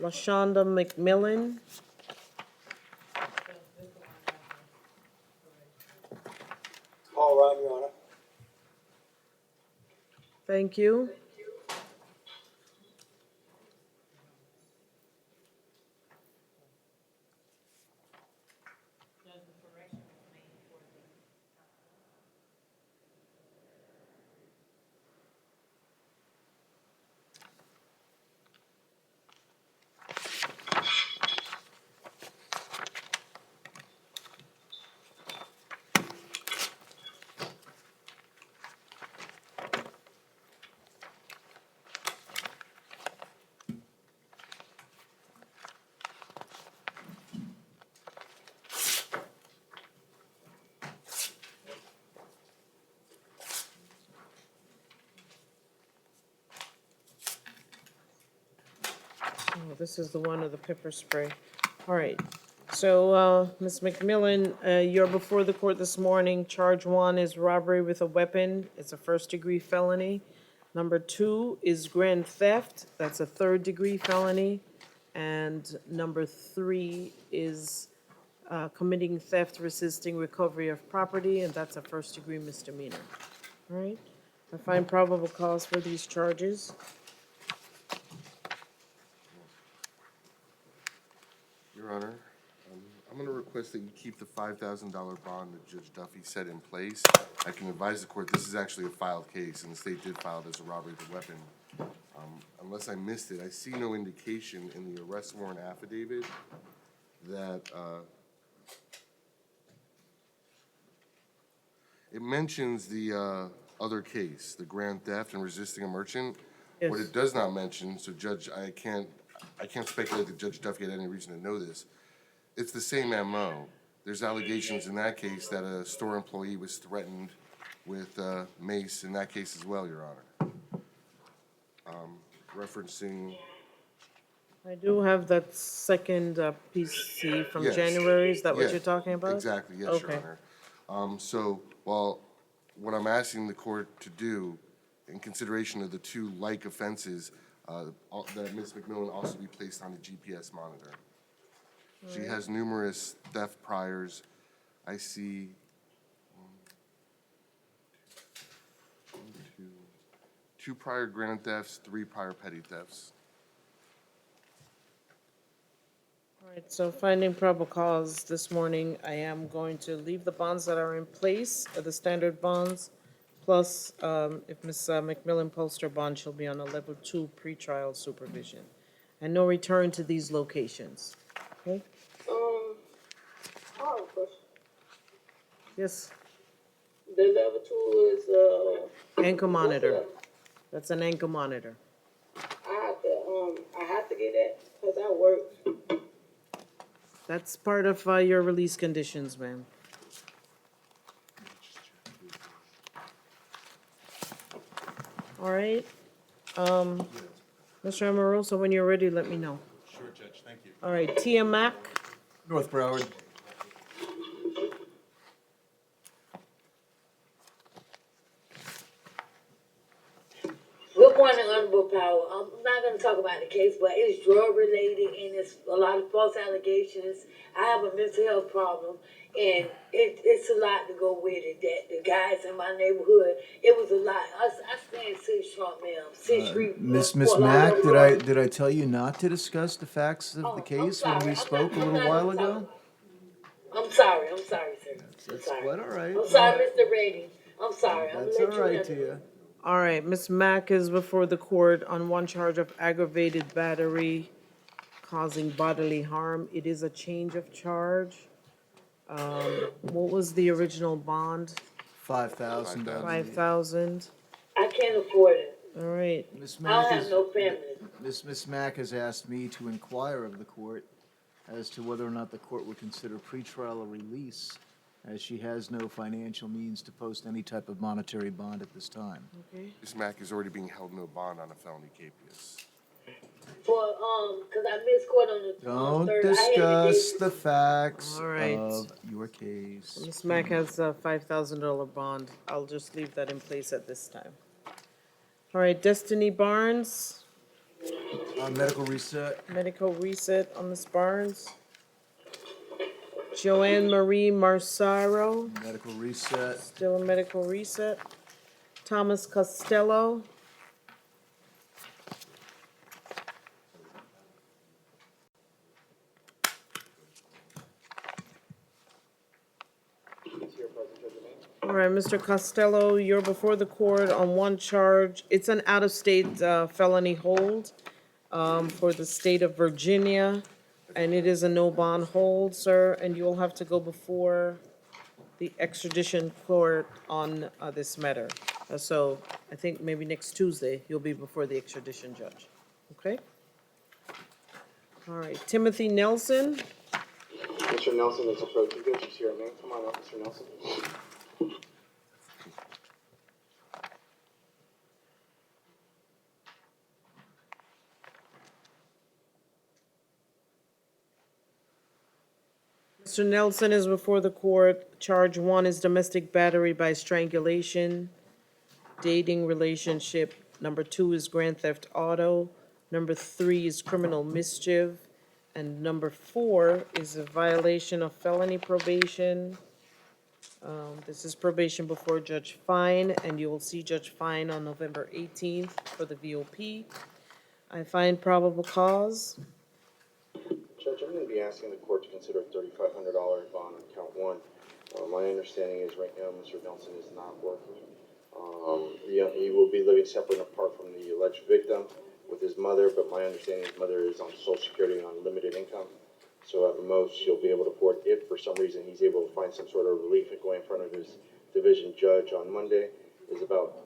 LaShonda McMillan. Paul Ryan, Your Honor. Thank you. Oh, this is the one of the pepper spray. All right. So, Ms. McMillan, you're before the court this morning. Charge 1 is robbery with a weapon. It's a first-degree felony. Number 2 is grand theft. That's a third-degree felony. And number 3 is committing theft, resisting recovery of property, and that's a first-degree misdemeanor. All right? I find probable cause for these charges. Your Honor, I'm I'm gonna request that you keep the $5,000 bond that Judge Duffy set in place. I can advise the court, this is actually a filed case, and the state did file it as a robbery of a weapon. Unless I missed it, I see no indication in the arrest warrant affidavit that, it mentions the, other case, the grand theft and resisting a merchant. What Yes. it does not mention, so Judge, I can't speculate that Judge Duffy had any reason to know this. It's the same MO. There's allegations in that case that a store employee was threatened with mace in that case as well, Your Honor. Referencing, I do have that second PC from Yes. January. Is that what Yeah, you're talking about? exactly, yes, Your Okay. Honor. So, well, what I'm asking the court to do, in consideration of the two like offenses, that Ms. McMillan also be placed on a GPS monitor. She has numerous theft priors. I see two prior grand thefts, 3 prior petty thefts. All right, so finding probable cause this morning, I am going to leave the bonds that are in place, the standard bonds, plus if Ms. McMillan posts her bond, she'll be on a level 2 pretrial supervision. And no return to these locations. Okay? I have a question. Yes, The level 2 is, ankle monitor. That's an ankle monitor. I have to get that, cause I work. That's part of your release conditions, ma'am. All right. Mr. Amoroso, when you're ready, let me know. Sure, Judge, thank you. All right, Tia Mack. North Broward. Good morning, Honorable Power. I'm not gonna talk about the case, but it's drug related and it's a lot of false allegations. I have a mental health problem and it's a lot to go with it. That the guys in my neighborhood, it was a lot. I stand 6 Trump, ma'am. 6 Street. Miss Fort Mack, Lauderdale. did I tell you not to discuss the facts of the I'm case when sorry. we I'm spoke a not- I'm little not while gonna talk ago? about it. I'm sorry, sir. That's sorry. quite all right. I'm sorry, Mr. Rating. I'm sorry. I'm That's gonna all let you right, know. Tia. All right, Ms. Mack is before the court on one charge of aggravated battery causing bodily harm. It is a change of charge. What was the original bond? $5,000. $5,000. I can't afford it. All right, Miss I Mack don't have is, no family. Miss Mack has asked me to inquire of the court as to whether or not the court would consider pretrial a release, as she has no financial means to post any type of monetary bond at this time. okay. Ms. Mack is already being held no bond on a felony capias. For, cause I missed court on the Don't third. I had to discuss get- the facts All right. of your case. Ms. Mack has a $5,000 bond. I'll just leave that in place at this time. All right, Destiny Barnes, Medical reset. medical reset on Ms. Barnes. Joanne Marie Marsaro, Medical reset. still a medical reset. Thomas Costello. All right, Mr. Costello, you're before the court on one charge. It's an out-of-state felony hold for the state of Virginia, and it is a no-bond hold, sir, and you will have to go before the extradition court on this matter. So I think maybe next Tuesday, you'll be before the extradition judge, okay? All right, Timothy Nelson. Mr. Nelson is approaching. Judge is here, man. Come on up, Mr. Nelson. Mr. Nelson is before the court. Charge 1 is domestic battery by strangulation, dating relationship. Number 2 is grand theft auto. Number 3 is criminal mischief. And number 4 is a violation of felony probation. This is probation before Judge Fine, and you will see Judge Fine on November 18th for the VOP. I find probable cause. Judge, Judge, I'm going to be asking the court to consider a $3,500 bond on count one. My understanding is right now Mr. Nelson is not working. He will be living separate and apart from the alleged victim with his mother, but my understanding his mother is on Social Security on limited income. So at most, she'll be able to afford, if for some reason he's able to find some sort of relief and go in front of his division judge on Monday, is about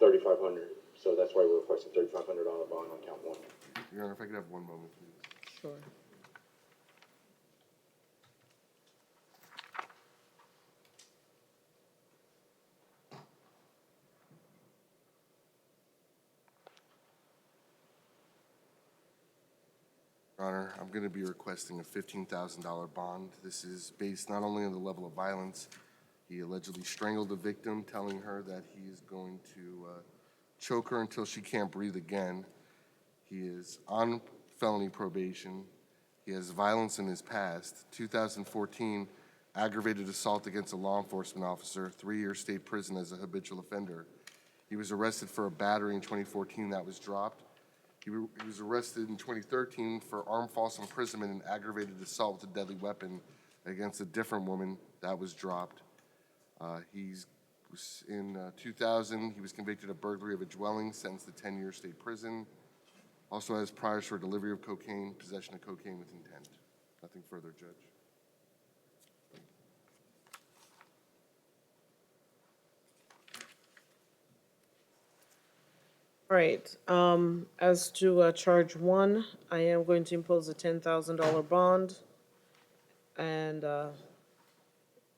$3,500. So that's why we're requesting $3,500 bond on count one. Your Honor, if I could have one moment, please. Sure. Your Honor, I'm going to be requesting a $15,000 bond. This is based not only on the level of violence, he allegedly strangled the victim, telling her that he is going to choke her until she can't breathe again. He is on felony probation. He has violence in his past. 2014, aggravated assault against a law enforcement officer, 3-year state prison as a habitual offender. He was arrested for a battery in 2014 that was dropped. He was arrested in 2013 for armed false imprisonment and aggravated assault with a deadly weapon against a different woman that was dropped. In 2000, he was convicted of burglary of a dwelling, sentenced to 10-year state prison. Also has priors for delivery of cocaine, possession of cocaine with intent. Nothing further, Judge. All right, as to charge one, I am going to impose a $10,000 bond. And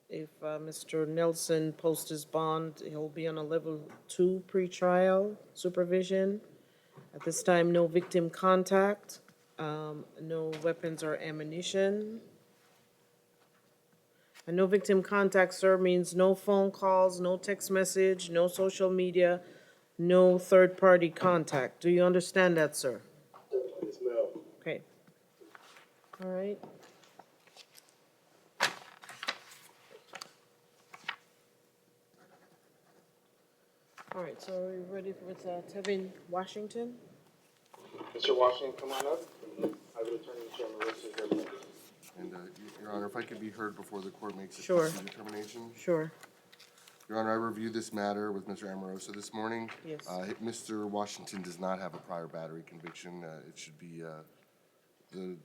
if Mr. Nelson posts his bond, he'll be on a level 2 pretrial supervision. At this time, no victim contact, no weapons or ammunition. And no victim contact, sir, means no phone calls, no text message, no social media, no third-party contact. Do you understand that, sir? Yes, ma'am. Okay. All right. All right, so are we ready with Tevin Washington? Mr. Washington, come on up. I will attorney Chairman Rossi here. And, Your Honor, if I could be heard before the court makes its Sure. determination. Sure. Your Honor, I reviewed this matter with Mr. Amoroso this morning. Yes. Mr. Washington does not have a prior battery conviction. It should be, the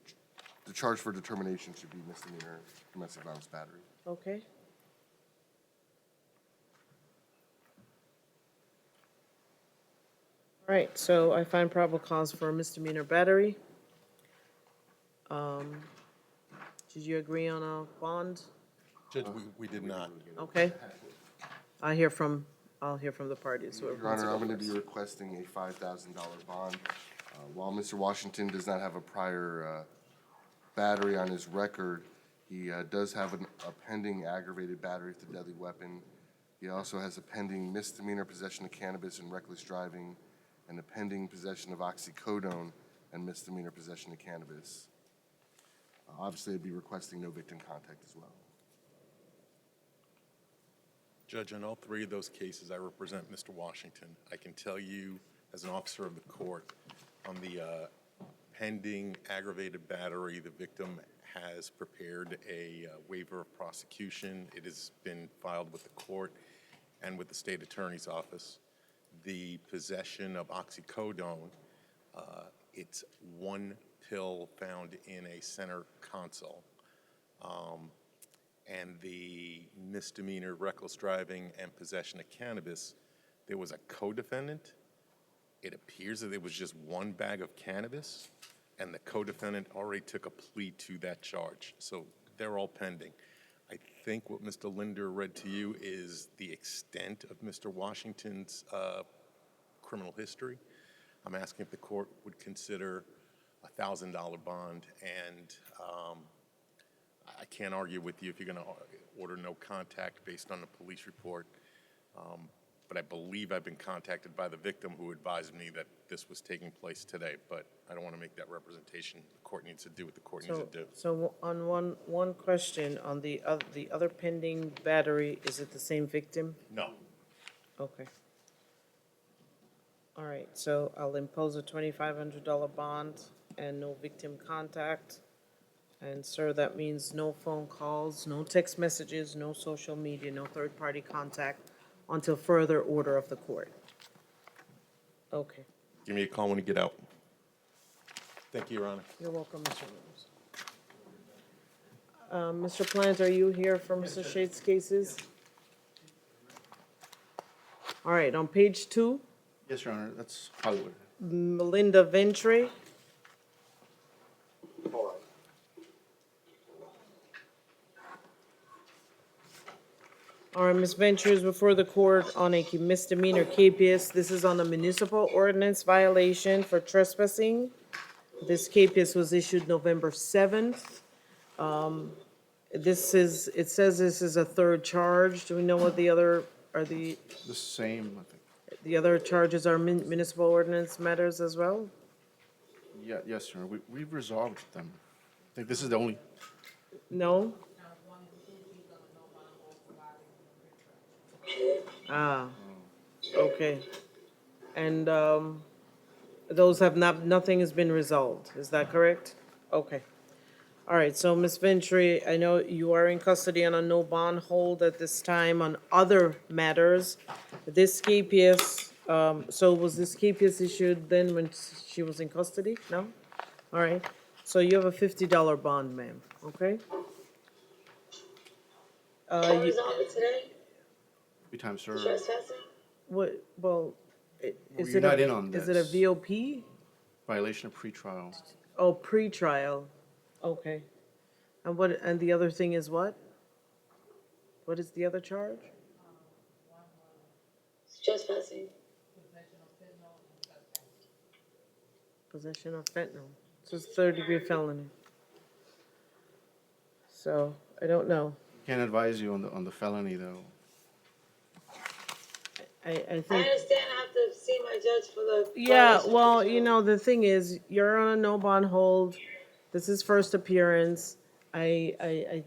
charge for determination should be misdemeanor domestic violence battery. Okay. All right, so I find probable cause for misdemeanor battery. Did you agree on a bond? Judge, we did not. Okay. I'll hear from the parties. Whoever Your wants Honor, go I'm going to first. be requesting a $5,000 bond. While Mr. Washington does not have a prior battery on his record, he does have a pending aggravated battery with a deadly weapon. He also has a pending misdemeanor possession of cannabis and reckless driving, and a pending possession of oxycodone and misdemeanor possession of cannabis. Obviously, I'd be requesting no victim contact as well. Judge, in all three of those cases, I represent Mr. Washington. I can tell you, as an officer of the court, on the pending aggravated battery, the victim has prepared a waiver of prosecution. It has been filed with the court and with the state attorney's office. The possession of oxycodone, it's one pill found in a center console. And the misdemeanor reckless driving and possession of cannabis, there was a co-defendant. It appears that it was just one bag of cannabis, and the co-defendant already took a plea to that charge. So they're all pending. I think what Mr. Linder read to you is the extent of Mr. Washington's criminal history. I'm asking if the court would consider a $1,000 bond, and I can't argue with you if you're going to order no contact based on the police report. But I believe I've been contacted by the victim who advised me that this was taking place today, but I don't want to make that representation. The court needs to do what the court needs to do. So on one question, on the other pending battery, is it the same victim? No. Okay. All right, so I'll impose a $2,500 bond and no victim contact. And sir, that means no phone calls, no text messages, no social media, no third-party contact until further order of the court. Okay, Give me a call when you get out. Thank you, Your Honor. you're welcome, Mr. Williams. Mr. Plant, are you here for Mr. Shade's cases? All right, on page 2, Yes, Your Honor, that's Hollywood. Melinda Ventre. Hold on. All right, Ms. Venture is before the court on a misdemeanor capias. This is on a municipal ordinance violation for trespassing. This capias was issued November 7th. This is, it says this is a third charge. Do we know what the other, are the Same, I think. other charges are municipal ordinance matters as well? Yeah, yes, Your Honor, we've resolved them. I think this is the only, No? Ah, okay. And, those have not, nothing has been resolved, is that correct? Okay. All right, so Ms. Ventry, I know you are in custody on a no bond hold at this time on other matters. This capias, so was this capias issued then when she was in custody? No? All right, so you have a $50 bond, ma'am, okay? Can we resolve it today? every time, sir. Trespassing? What, well, is You're it a? not in on Is it a this. VOP? Violation of pretrial. Oh, pre-trial, okay. And what, and the other thing is what? What is the other charge? Trespassing. Possession of fentanyl. So it's third-degree felony. So, I don't know. Can't advise you on the felony, though. I I think, understand I have to see my judge for the. yeah, violation of well, control. you know, the thing is, you're on a no bond hold. This is first appearance. I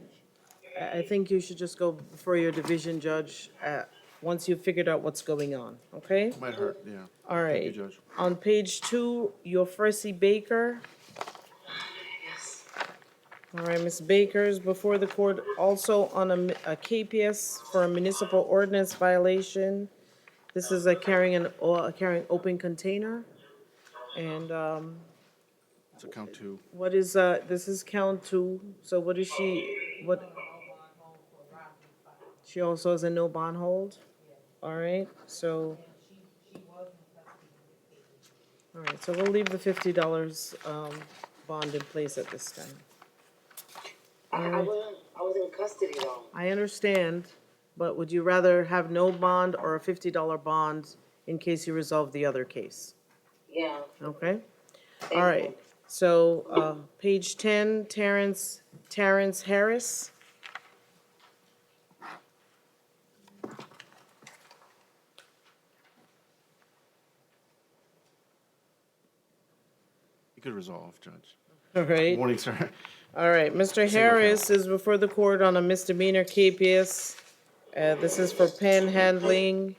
think you should just go before your division judge, once you've figured out what's going on, okay? Might hurt, yeah. All right. Thank you, Judge. On page 2, Yofresi Baker. Yes. All right, Ms. Baker's before the court also on a KPS for a municipal ordinance violation. This is a carrying open container. And, It's a count 2. what is, this is count 2, so what is she, what? She also has a no bond hold? All right, so. All right, so we'll leave the $50, bond in place at this time. I wasn't in custody though. I understand, but would you rather have no bond or a $50 bond in case you resolve the other case? Yeah. Okay? Thank All you. right, so, page 10, Terrence Harris. You could resolve, Judge. All right, Morning, sir. all right, Mr. Harris is before the court on a misdemeanor capias. This is for panhandling.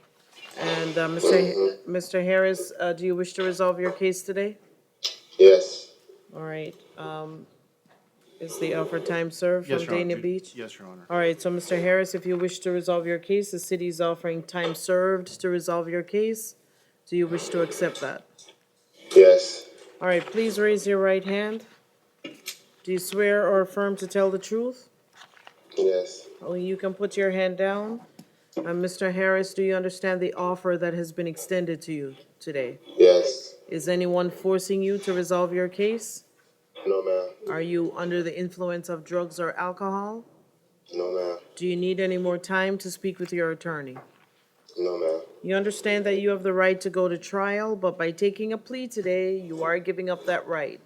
And, Mr. Harris, do you wish to resolve your case today? Yes. All right, is the offer time served Yes, from Your Honor. Dana Beach? Yes, Your Honor. All right, so Mr. Harris, if you wish to resolve your case, the city is offering time served to resolve your case. Do you wish to accept that? Yes. All right, please raise your right hand. Do you swear or affirm to tell the truth? Yes. Oh, you can put your hand down. Mr. Harris, do you understand the offer that has been extended to you today? Yes. Is anyone forcing you to resolve your case? No, ma'am. Are you under the influence of drugs or alcohol? No, ma'am. Do you need any more time to speak with your attorney? No, ma'am. You understand that you have the right to go to trial, but by taking a plea today, you are giving up that right.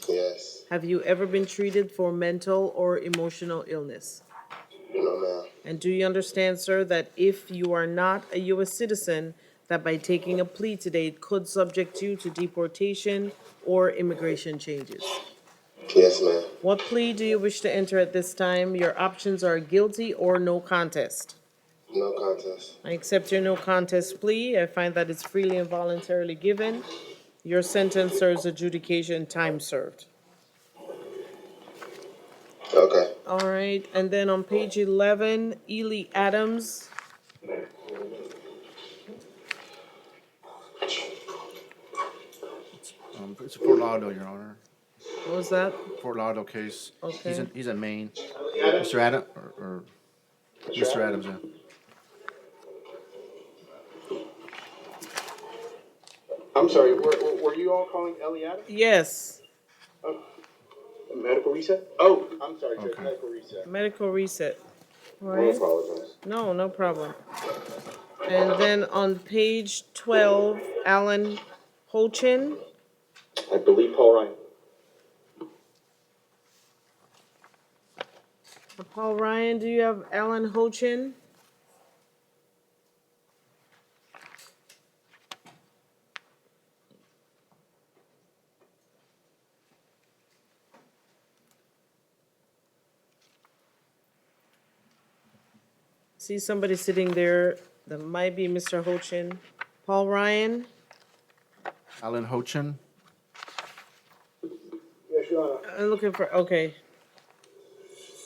Yes. Have you ever been treated for mental or emotional illness? No, ma'am. And do you understand, sir, that if you are not a U.S. citizen, that by taking a plea today, it could subject you to deportation or immigration changes? Yes, ma'am. What plea do you wish to enter at this time? Your options are guilty or no contest. No contest. I accept your no contest plea. I find that it's freely and voluntarily given. Your sentence serves adjudication, time served. Okay. All right, and then on page 11, Ely Adams. It's a Fort Lauderdale, Your Honor. What was that? Fort Lauderdale case. Okay. He's in Maine. Mr. Adam, or Mr. Adams, yeah. I'm sorry, were you all calling Ellie Adams? Yes, Medical reset? Oh, I'm sorry, Judge, Okay. medical reset. medical reset. All I right. apologize. No, no problem. And then on page 12, Alan Holchin. I believe Paul Ryan. Paul Ryan, do you have Alan Holchin? See somebody sitting there, that might be Mr. Holchin. Paul Ryan? Alan Hochin. Yes, Your Honor. I'm looking for, okay.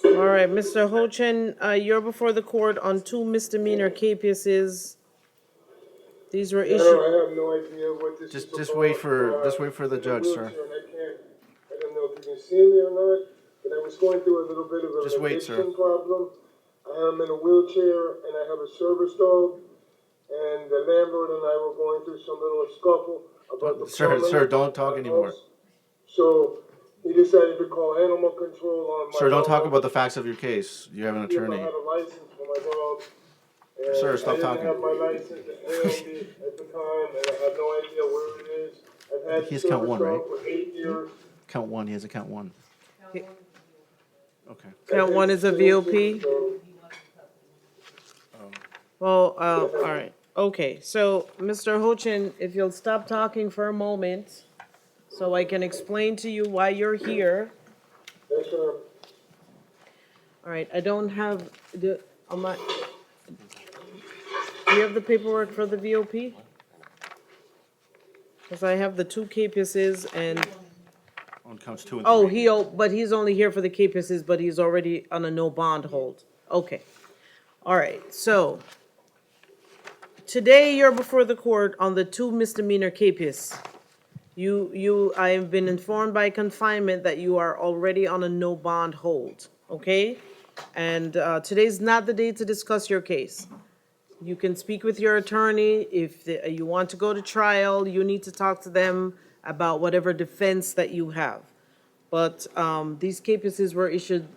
All right, Mr. Holchin, you're before the court on 2 misdemeanor cases. These were issued. I have no idea what this is about. Just wait for the judge, sir. I don't know if you can see me or not, but I was going through a little bit of an Just wait, sir. addiction problem. I am in a wheelchair and I have a service dog, and the landlord and I were going through some little scuffle about the plumbing. Sir, don't talk anymore. So he decided to call animal control on my Sir, don't talk dog. about the facts of your case. You have an See if attorney. I had a license for my dog. And Sir, stop talking. I didn't have my license at the time, and I have no idea where it is. I've had He has the count service one, dog right? for 8 years. Count one. He has a count one. Okay. Count one is a VOP? Well, all right. Okay, so Mr. Hochin, if you'll stop talking for a moment, so I can explain to you why you're here. Yes, sir. All right, I don't have the, on my, do you have the paperwork for the VOP? Because I have the 2 cases and, On counts 2 and 3. oh, but he's only here for the cases, but he's already on a no bond hold. Okay. All right, so today you're before the court on the 2 misdemeanor cases. I have been informed by confinement that you are already on a no bond hold, okay? And today's not the day to discuss your case. You can speak with your attorney. If you want to go to trial, you need to talk to them about whatever defense that you have. But these cases were issued,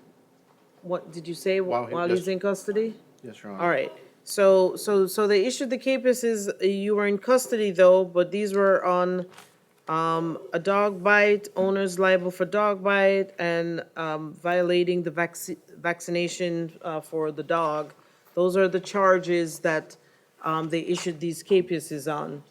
what did you say, while he's in custody? Yes, Your Honor. All right, so they issued the cases, you were in custody though, but these were on a dog bite, owner's liable for dog bite, and violating the vaccination for the dog. Those are the charges that they issued these cases on.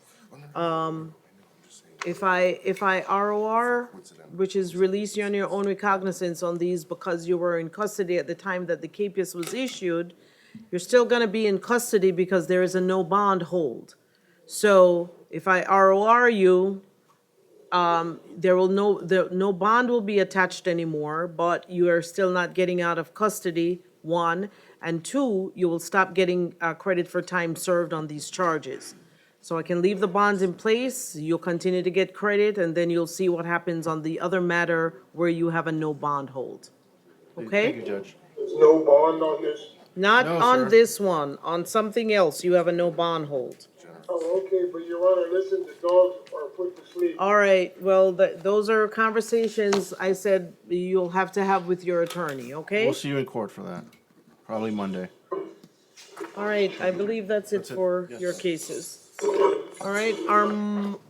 If I ROR, which is release you on your own recognizance on these because you were in custody at the time that the case was issued, you're still gonna be in custody because there is a no bond hold. So if I ROR you, no bond will be attached anymore, but you are still not getting out of custody, 1. And 2, you will stop getting credit for time served on these charges. So I can leave the bonds in place, you'll continue to get credit, and then you'll see what happens on the other matter where you have a no bond hold. Okay? Thank you, Judge. There's no bond on this? Not No, on sir. this one, on something else, you have a no bond hold. Oh, okay, but Your Honor, listen, the dogs are put to sleep. All right, well, those are conversations I said you'll have to have with your attorney, okay? We'll see you in court for that. Probably Monday. All right, I believe that's it for your cases. All right,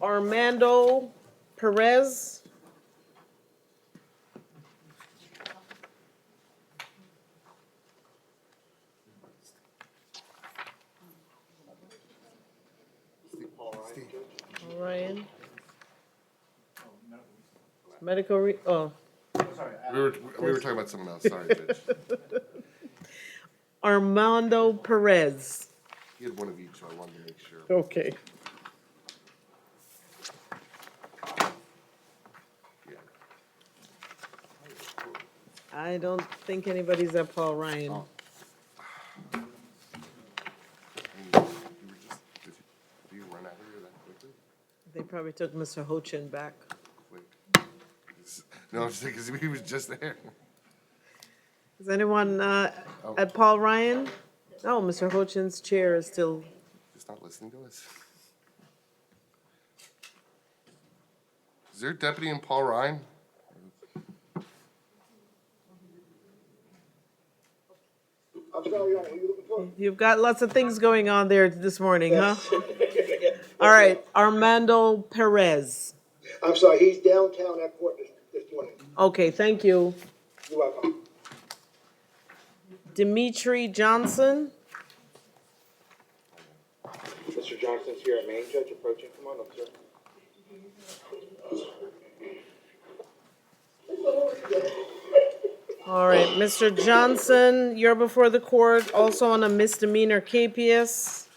Armando Perez. Paul Ryan. Oh, We were talking about someone else, sorry, Judge. Armando Perez. He had one of each, so I wanted to make sure. Okay. Yeah. I don't think anybody's at Paul Ryan. Oh. You were just, did you run out of here that quickly? They probably took Mr. Hochin back. Wait. No, I'm just because he was just there. Is anyone at Paul Ryan? Oh, Mr. Hochin's chair is still, Just not listening to us. Is there a deputy in Paul Ryan? I'm sorry, Your Honor, who are you looking for? you've got lots of things going on there this morning, huh? All right, Armando Perez. I'm sorry, he's downtown at court this morning. Okay, thank you. You're welcome. Dimitri Johnson. Mr. Johnson's here at Main Judge, approaching. Come on up, sir. All right, Mr. Johnson, you're before the court, also on a misdemeanor capias.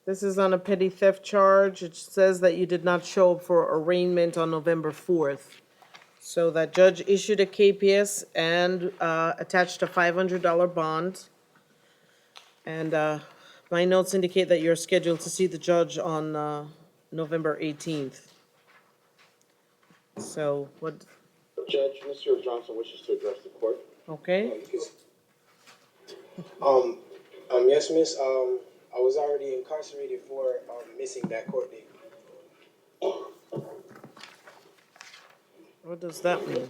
This is on a petty theft charge. It says that you did not show up for arraignment on November 4th. So that judge issued a capias and attached a $500 bond. And my notes indicate that you're scheduled to see the judge on November 18th. So what, Judge, Mr. Johnson wishes to address the court. okay? Yes, miss, I was already incarcerated for, missing that court date. What does that mean?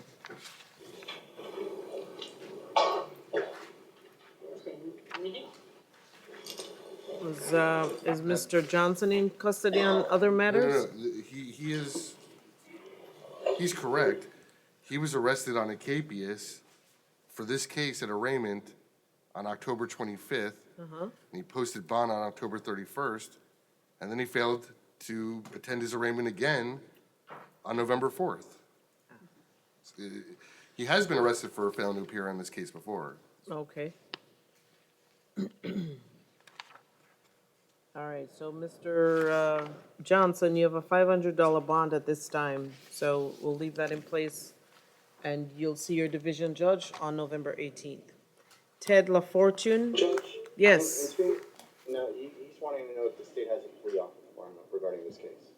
Is Mr. Johnson in custody on other matters? No. He's correct. He was arrested on a capias for this case at arraignment on October 25th. And he posted bond on October 31st. And then he failed to attend his arraignment again on November 4th. He has been arrested for failing to appear on this case before. Okay. All right, so Mr. Johnson, you have a $500 bond at this time, so we'll leave that in place, and you'll see your division judge on November 18th. Ted LaFortune? Judge? Yes. No, he's wanting to know if the state has a plea offer for him regarding this case.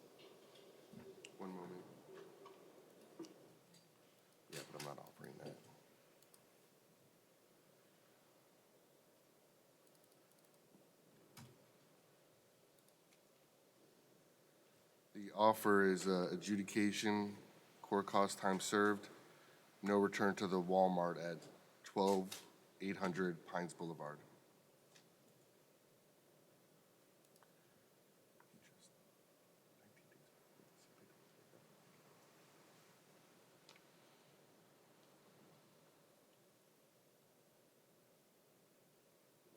One moment. Yeah, but I'm not offering that. The offer is adjudication, court cost, time served, no return to the Walmart at 12800 Pines Boulevard.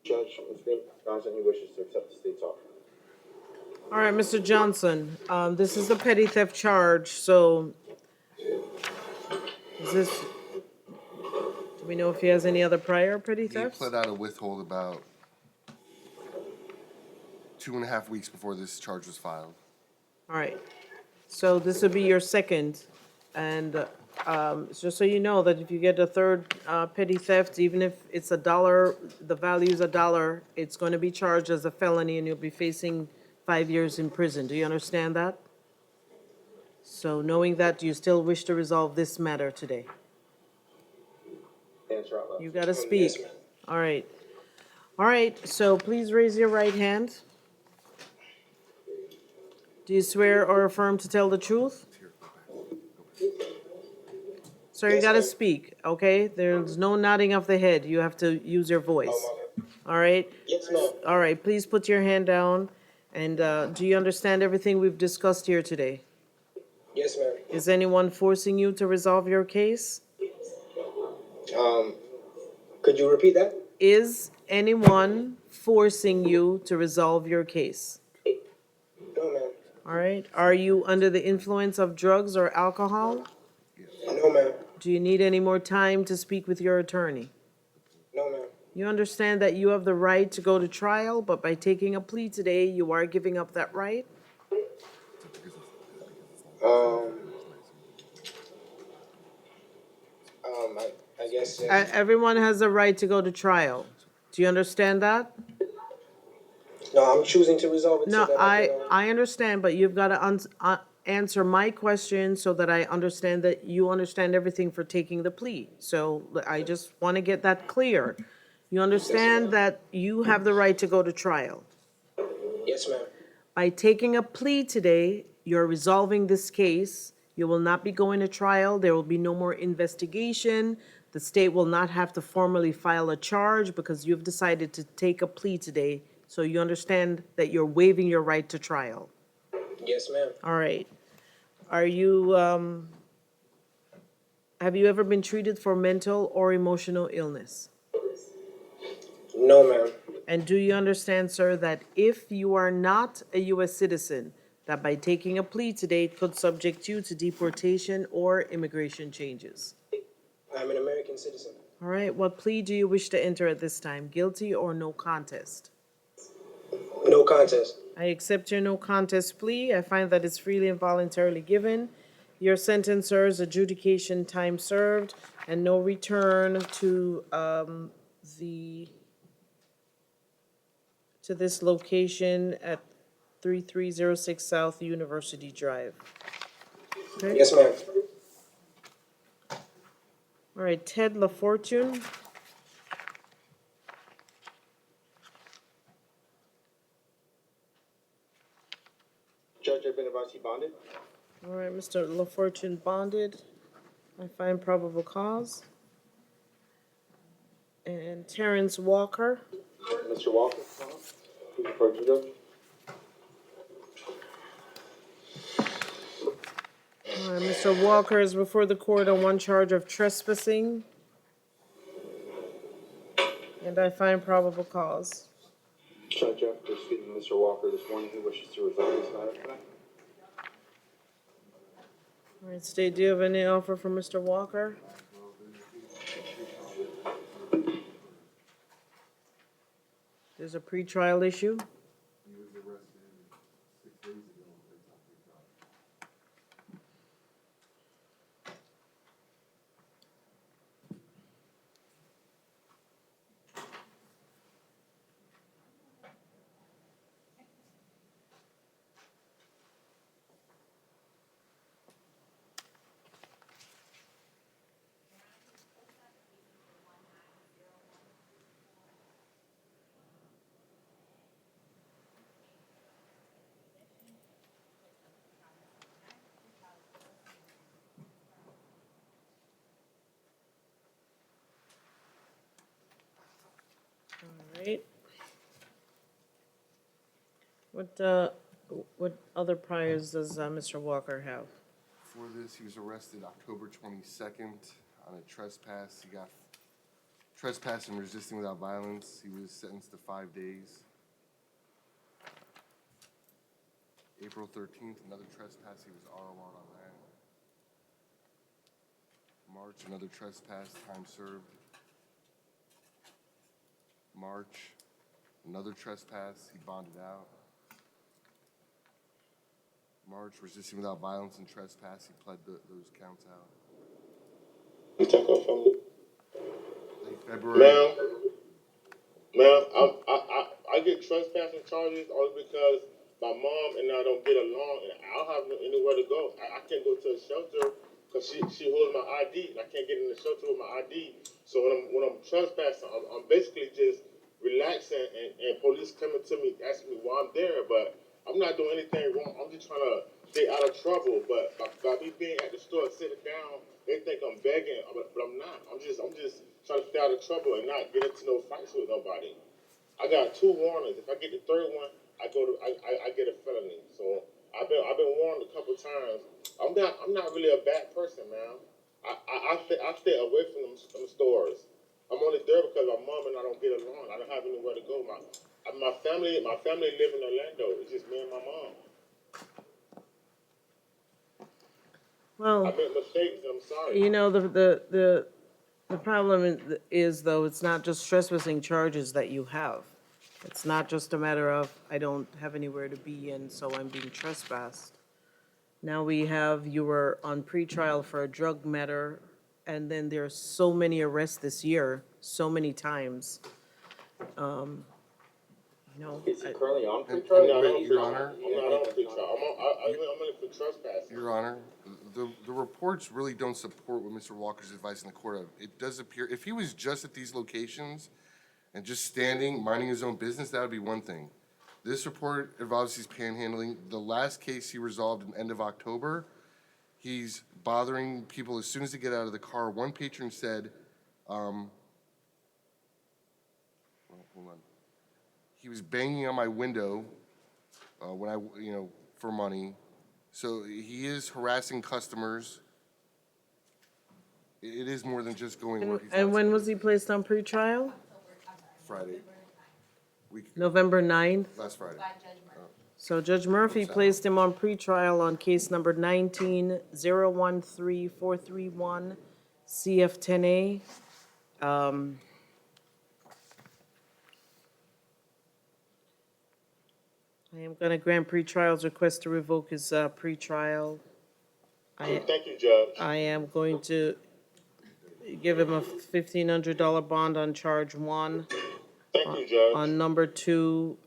Judge, Mr. Johnson, he wishes to accept the state's offer. All right, Mr. Johnson, this is a petty theft charge, so is this, do we know if he has any other prior petty He thefts? pled out a withhold about 2.5 weeks before this charge was filed. All right, so this would be your second, and just so you know that if you get a third petty theft, even if it's $1, the value is $1, it's going to be charged as a felony and you'll be facing 5 years in prison. Do you understand that? So knowing that, do you still wish to resolve this matter today? Answer out loud. You gotta Yes, speak. ma'am. All right. All right, so please raise your right hand. Do you swear or affirm to tell the truth? Sir, you Yes, gotta ma'am. speak, okay? There's no nodding of the head. You have to use your voice. All right? Yes, ma'am. All right, please put your hand down. And do you understand everything we've discussed here today? Yes, ma'am. Is anyone forcing you to resolve your case? Could you repeat that? Is anyone forcing you to resolve your case? No, ma'am. All right. Are you under the influence of drugs or alcohol? No, ma'am. Do you need any more time to speak with your attorney? No, ma'am. You understand that you have the right to go to trial, but by taking a plea today, you are giving up that right? I guess, Everyone has a right to go to trial. Do you understand that? no, I'm choosing to resolve it so No, that I can, I understand, but you've got to answer my question so that I understand that you understand everything for taking the plea. So I just want to get that clear. You understand that you have the right to go to trial. yes, ma'am. By taking a plea today, you're resolving this case. You will not be going to trial. There will be no more investigation. The state will not have to formally file a charge because you've decided to take a plea today. So you understand that you're waiving your right to trial. Yes, ma'am. All right. Are you, have you ever been treated for mental or emotional illness? No, ma'am. And do you understand, sir, that if you are not a U.S. citizen, that by taking a plea today it could subject you to deportation or immigration changes? I'm an American citizen. All right, what plea do you wish to enter at this time? Guilty or no contest? No contest. I accept your no contest plea. I find that it's freely and voluntarily given. Your sentence, sir, is adjudication time served and no return to this location at 3306 South University Drive. Okay? Yes, ma'am. All right, Ted LaFortune. Judge, I've been advised he bonded. All right, Mr. LaFortune bonded. I find probable cause. And Terrence Walker. Mr. Walker, please approach the judge. All right, Mr. Walker is before the court on one charge of trespassing. And I find probable cause. Judge, after speaking with Mr. Walker this morning, he wishes to resolve this matter tonight. All right, State, do you have any offer from Mr. Walker? There's a pretrial issue. All right. What other priors does Mr. Walker have? For this, he was arrested October 22nd on a trespass. He got trespass and resisting without violence. He was sentenced to 5 days. April 13th, another trespass. He was ROR on that. March, another trespass, time served. March, another trespass. He bonded out. March, resisting without violence and trespass. He pled those counts out. Late February. Ma'am, I get trespassing charges only because my mom and I don't get along, and I don't have anywhere to go. I can't go to a shelter because she holds my ID, and I can't get in the shelter with my ID. So when I'm trespassing, I'm basically just relaxing, and police coming to me asking me why I'm there, but I'm not doing anything wrong. I'm just trying to stay out of trouble. But by me being at the store sitting down, they think I'm begging, but I'm not. I'm just trying to stay out of trouble and not get into no fights with nobody. I got 2 warnings. If I get the 3rd one, I get a felony. So I've been warned a couple times. I'm not really a bad person, man. I stay away from them stores. I'm only there because my mom and I don't get along. I don't have anywhere to go. My family live in Orlando. It's just me and my mom. Well, I made mistakes, and I'm sorry. you know, the problem is, though, it's not just trespassing charges that you have. It's not just a matter of, I don't have anywhere to be and so I'm being trespassed. Now we have, you were on pretrial for a drug matter And then there are so many arrests this year, so many times. You know, Is he currently on And, pretrial? and not on Your pretrial. Honor, I'm not on pretrial. I'm in for trespassing. Your Honor, the reports really don't support what Mr. Walker's advising the court of. It does appear, if he was just at these locations and just standing, minding his own business, that would be one thing. This report involves he's panhandling. The last case he resolved in end of October, he's bothering people as soon as they get out of the car. One patron said, well, hold on. He was banging on my window when for money. So he is harassing customers. It is more than just going where he's and not when was he placed on pretrial? Friday, November 9th. last Friday. So Judge Murphy placed him on pretrial on case number 19-013431, CF10A. I am going to grant pretrial's request to revoke his pretrial. Thank you, Judge. I am going to give him a $1,500 bond on charge 1. Thank you, Judge. On number 2,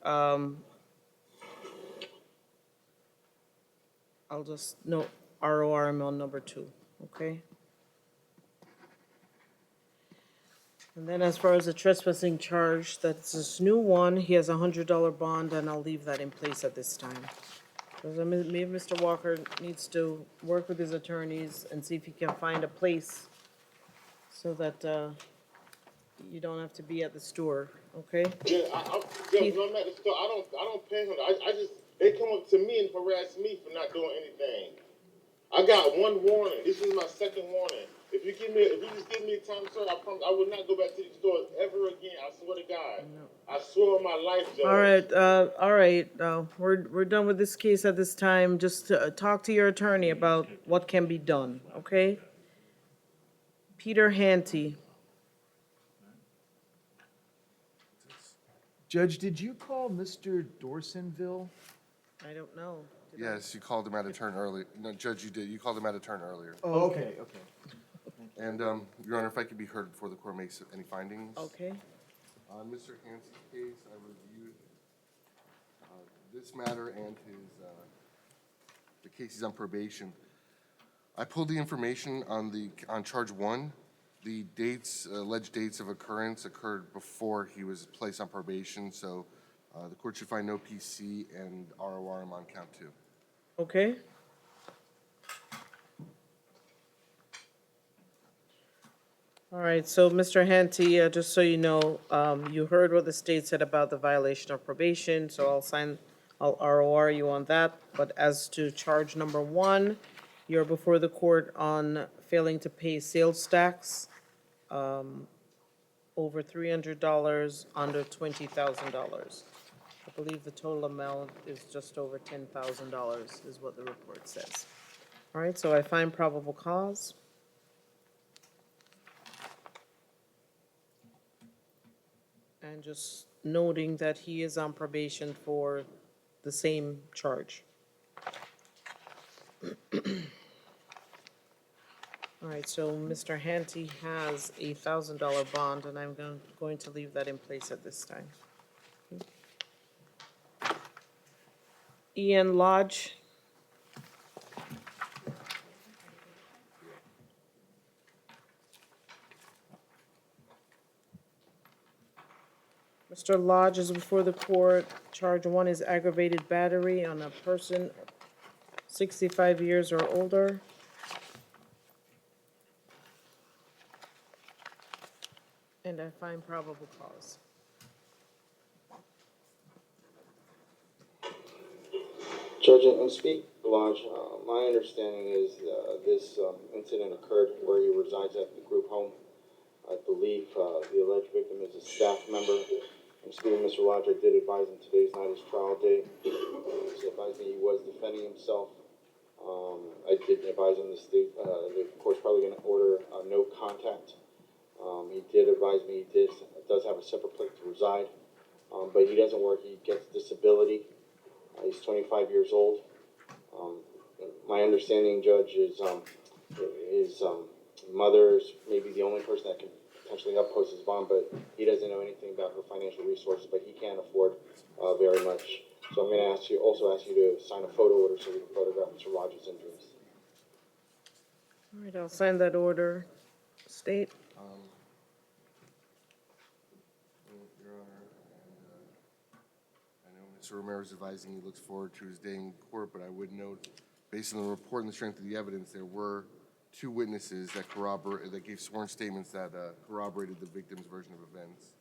I'll just, no, RORM on number 2, okay? And then as far as the trespassing charge, that's this new one, he has a $100 bond, and I'll leave that in place at this time. Because maybe Mr. Walker needs to work with his attorneys and see if he can find a place so that, you don't have to be at the store, okay? Yeah, Judge, when I'm at the store, I don't pay him. I just, they come up to me and harass me for not doing anything. I got one warning. This is my second warning. If you just give me time, sir, I promise I will not go back to the store ever again. I swear to God. I swear on my life, Judge. All right, we're done with this case at this time. Just talk to your attorney about what can be done, okay? Peter Hanty. Judge, did you call Mr. Dorsonville? I don't know. Yes, you called him out of turn earlier. No, Judge, you did. You called him out of turn earlier. Oh, okay. And, Your Honor, if I could be heard before the court makes any findings. Okay. On Mr. Hanson's case, I reviewed this matter and the case he's on probation. I pulled the information on charge 1. The dates, alleged dates of occurrence occurred before he was placed on probation, so the court should find no PC and RORM on count 2. Okay. All right, so Mr. Hanty, just so you know, you heard what the state said about the violation of probation, so I'll ROR you on that. But as to charge number 1, you're before the court on failing to pay sales tax, over $300, under $20,000. I believe the total amount is just over $10,000 is what the report says. All right, so I find probable cause. And just noting that he is on probation for the same charge. All right, so Mr. Hanty has a $1,000 bond, and I'm going to leave that in place at this time. Ian Lodge. Mr. Lodge is before the court. Charge 1 is aggravated battery on a person 65 years or older. And I find probable cause. Judge, and speak, Lodge, my understanding is this incident occurred where he resides at the group home. I believe the alleged victim is a staff member. I'm speaking, Mr. Lodge, I did advise him today's not his trial date. He advised me he was defending himself. I did advise him the state, the court's probably going to order no contact. He did advise me he does have a separate place to reside, but he doesn't work. He gets disability. He's 25 years old. My understanding, Judge, is Mother's maybe the only person that can potentially help post his bond, but he doesn't know anything about her financial resources, but he can't afford very much. So I'm going to ask you to sign a photo order so we can photograph Mr. Lodge's injuries. All right, I'll sign that order. State. Your Honor, I know Mr. Romero is advising he looks forward to his day in court, but I would note, based on the report and the strength of the evidence, there were two witnesses that gave sworn statements that corroborated the victim's version of events.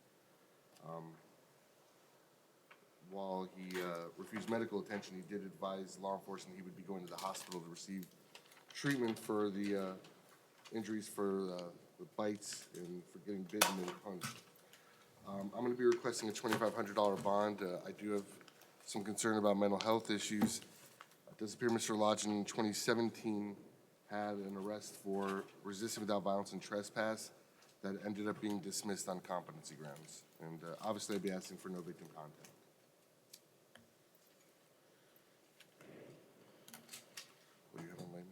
While he refused medical attention, he did advise law enforcement he would be going to the hospital to receive treatment for the injuries for the bites and for getting bitten and punched. I'm going to be requesting a $2,500 bond. I do have some concern about mental health issues. It does appear Mr. Lodge in 2017 had an arrest for resisting without violence and trespass that ended up being dismissed on competency grounds. And obviously, I'd be asking for no victim contact. What do you have on Layman?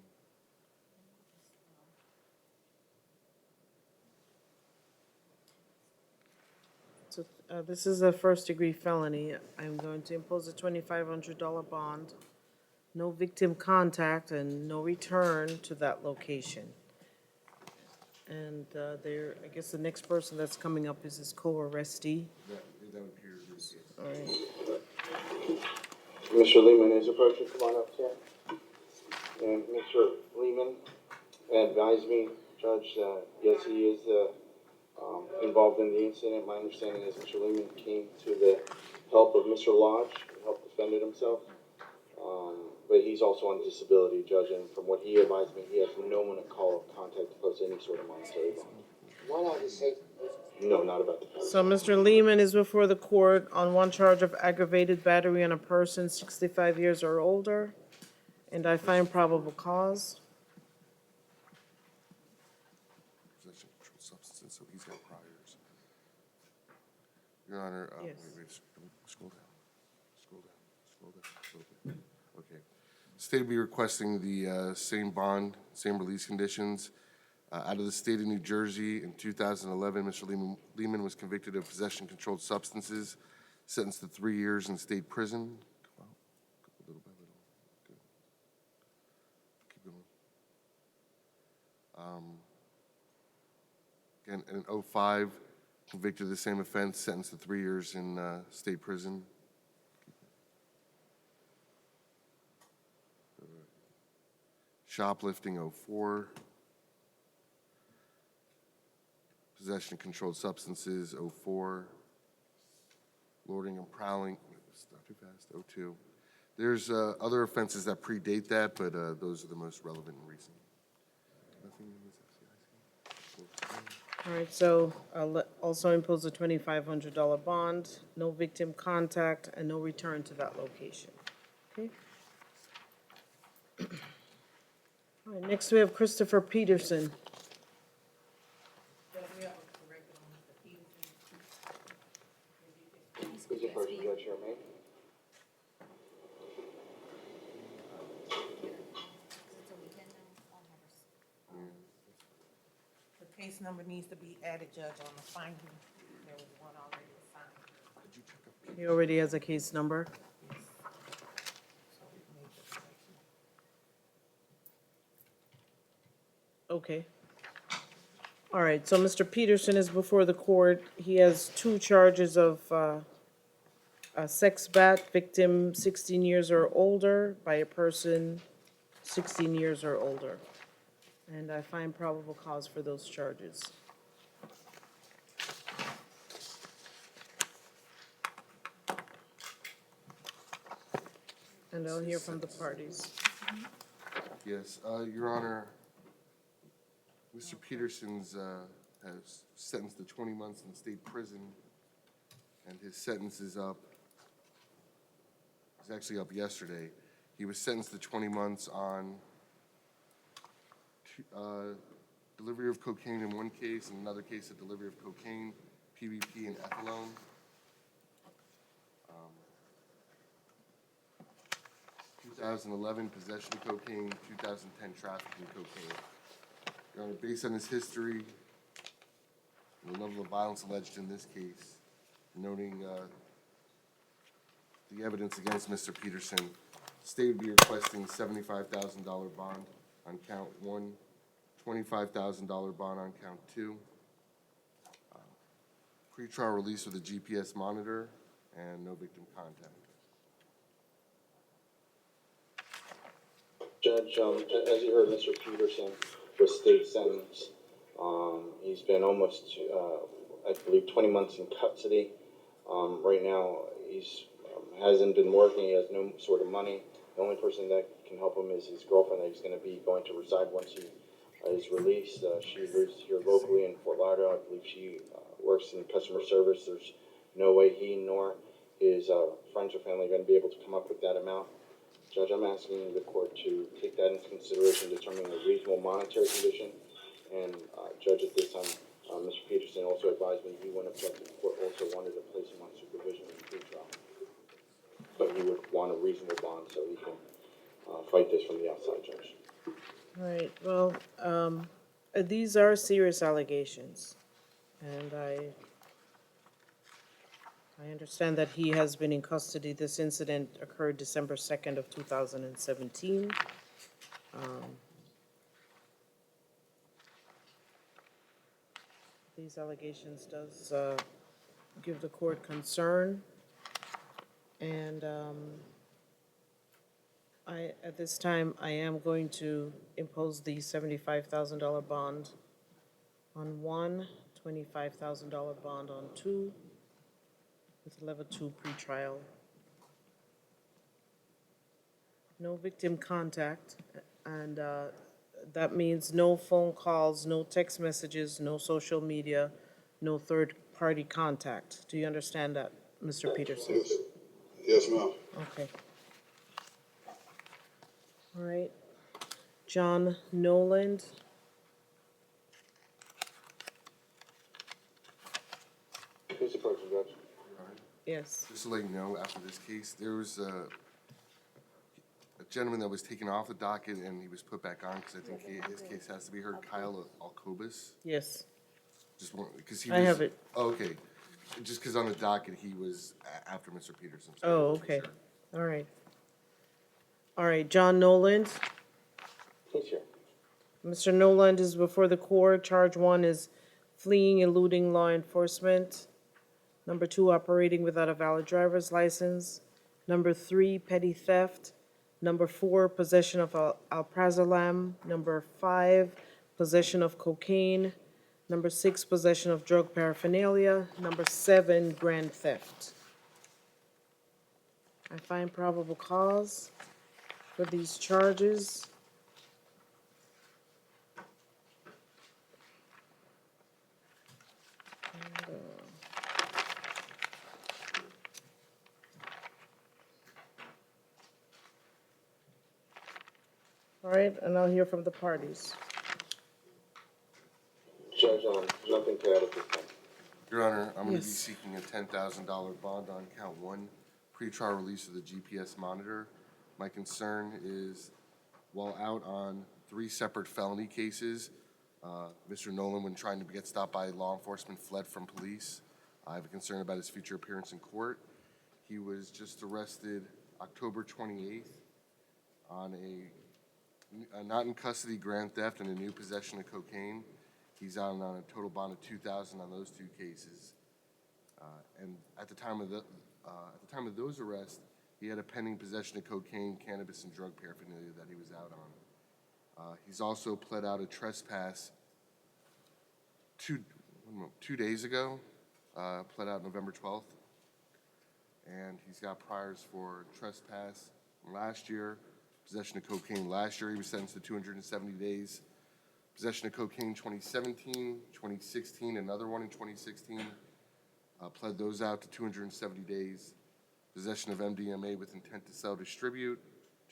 So this is a first-degree felony. I'm going to impose a $2,500 bond, no victim contact, and no return to that location. And I guess the next person that's coming up is his co-arrestee. That would appear to be the case. All right. Mr. Lehman is approaching. Come on up, sir. And Mr. Lehman advised me, Judge, yes, he is involved in the incident. My understanding is Mr. Lehman came to the help of Mr. Lodge, helped defend himself. But he's also on disability, Judge, and from what he advised me, he has no one to call or contact to post any sort of monetary bond. Why not just say? No, not about the post. So Mr. Lehman is before the court on one charge of aggravated battery on a person 65 years or older, and I find probable cause. Possession of controlled substances, so he's got priors. Your Honor, Yes. wait, scroll down. Scroll down a little bit. Okay. State will be requesting the same bond, same release conditions. Out of the state of New Jersey, in 2011, Mr. Lehman was convicted of possession of controlled substances, sentenced to 3 years in state prison. Come on, little by little. Good. Keep going. Again, in 2005, convicted of the same offense, sentenced to 3 years in state prison. Shoplifting, 2004. Possession of controlled substances, 2004. Loitering and prowling, not too fast, 2002. There's other offenses that predate that, but those are the most relevant and recent. Nothing in this FCIC. All right, so I'll also impose a $2,500 bond, no victim contact, and no return to that location. Okay? All right, next we have Christopher Peterson. Who's approaching, Judge Charmaine? The case number needs to be added, Judge, on the finding. There was one already assigned. He already has a case number. So we made the correction. Okay. All right, so Mr. Peterson is before the court. He has 2 charges of a sex bat, victim 16 years or older, by a person 16 years or older. And I find probable cause for those charges. And I'll hear from the parties. Yes, Your Honor, Mr. Peterson's has sentenced to 20 months in state prison, and his sentence is up. It's actually up yesterday. He was sentenced to 20 months on delivery of cocaine in one case, and another case of delivery of cocaine, PVP, and ethylone. 2011 possession of cocaine, 2010 trafficking cocaine. Your Honor, based on his history and the level of violence alleged in this case, noting the evidence against Mr. Peterson, the state would be requesting $75,000 bond on count one, $25,000 bond on count two, pretrial release with a GPS monitor, and no victim contact. Judge, as you heard, Mr. Peterson was state sentenced. He's been almost, I believe, 20 months in custody. Right now, he's hasn't been working. He has no sort of money. The only person that can help him is his girlfriend that he's going to be going to reside once he is released. She lives here locally in Fort Lauderdale. I believe she works in customer service. There's no way he nor his friends or family are going to be able to come up with that amount. Judge, I'm asking the court to take that into consideration, determining a reasonable monetary condition. And Judge, at this time, Mr. Peterson also advised me he wouldn't have, the court also wanted to place him on supervision in pretrial. But he would want a reasonable bond so he can fight this from the outside, Judge. All right, well, these are serious allegations, and I understand that he has been in custody. This incident occurred December 2nd of 2017. These allegations does give the court concern, and at this time, I am going to impose the $75,000 bond on one, $25,000 bond on two, with level 2 pretrial. No victim contact, and that means no phone calls, no text messages, no social media, no third-party contact. Do you understand that, Mr. Peterson? Yes, ma'am. Okay. All right. John Noland. Who's the person, Judge? Yes. Just to let you know, after this case, there was a gentleman that was taken off the docket and he was put back on because I think his case has to be heard, Kyle Alcobas. Yes. Just one, because he was. I have it. Oh, okay. Just because on the docket, he was after Mr. Peterson. So I Oh, wasn't okay. sure. All right. All right, John Noland. He's here. Mr. Noland is before the court. Charge 1 is fleeing, eluding law enforcement. Number 2, operating without a valid driver's license. Number 3, petty theft. Number 4, possession of alprazolam. Number 5, possession of cocaine. Number 6, possession of drug paraphernalia. Number 7, grand theft. I find probable cause for these charges. All right, and I'll hear from the parties. Judge, nothing to add at this time. Your Honor, I'm going to be Yes. seeking a $10,000 bond on count 1, pretrial release of the GPS monitor. My concern is, while out on 3 separate felony cases, Mr. Nolan, when trying to get stopped by law enforcement, fled from police. I have a concern about his future appearance in court. He was just arrested October 28th on a not in custody grand theft and a new possession of cocaine. He's out on a total bond of $2,000 on those 2 cases. And at the time of those arrests, he had a pending possession of cocaine, cannabis, and drug paraphernalia that he was out on. He's also pled out a trespass 2 days ago, pled out November 12th. And he's got priors for trespass last year, possession of cocaine last year. He was sentenced to 270 days. Possession of cocaine 2017, 2016, another one in 2016. Pled those out to 270 days. Possession of MDMA with intent to sell, distribute,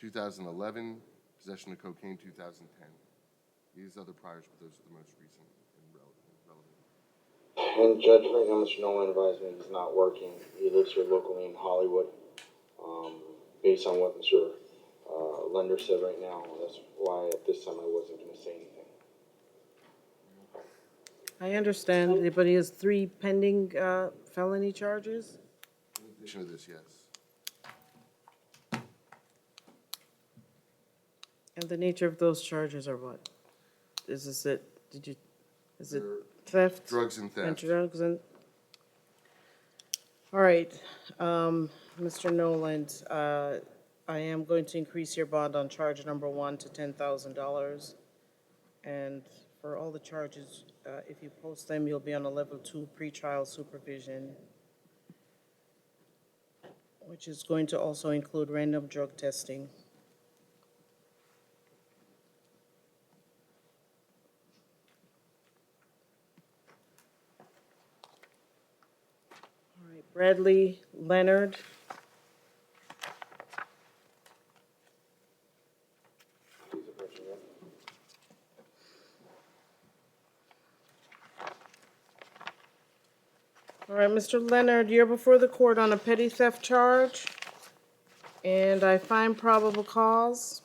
2011. Possession of cocaine, 2010. These other priors, but those are the most recent and relevant. And Judge, right now, Mr. Nolan advised me he's not working. He lives here locally in Hollywood. Based on what Mr. Lender said right now, that's why at this time I wasn't going to say anything. I understand, but he has 3 pending felony charges? In addition to this, yes. And the nature of those charges are what? Is this it, is it They're theft? drugs and theft. Drugs and, all right, Mr. Noland, I am going to increase your bond on charge number 1 to $10,000. And for all the charges, if you post them, you'll be on a level 2 pretrial supervision, which is going to also include random drug testing. All right, Bradley Leonard. All right, Mr. Leonard, you're before the court on a petty theft charge, and I find probable cause.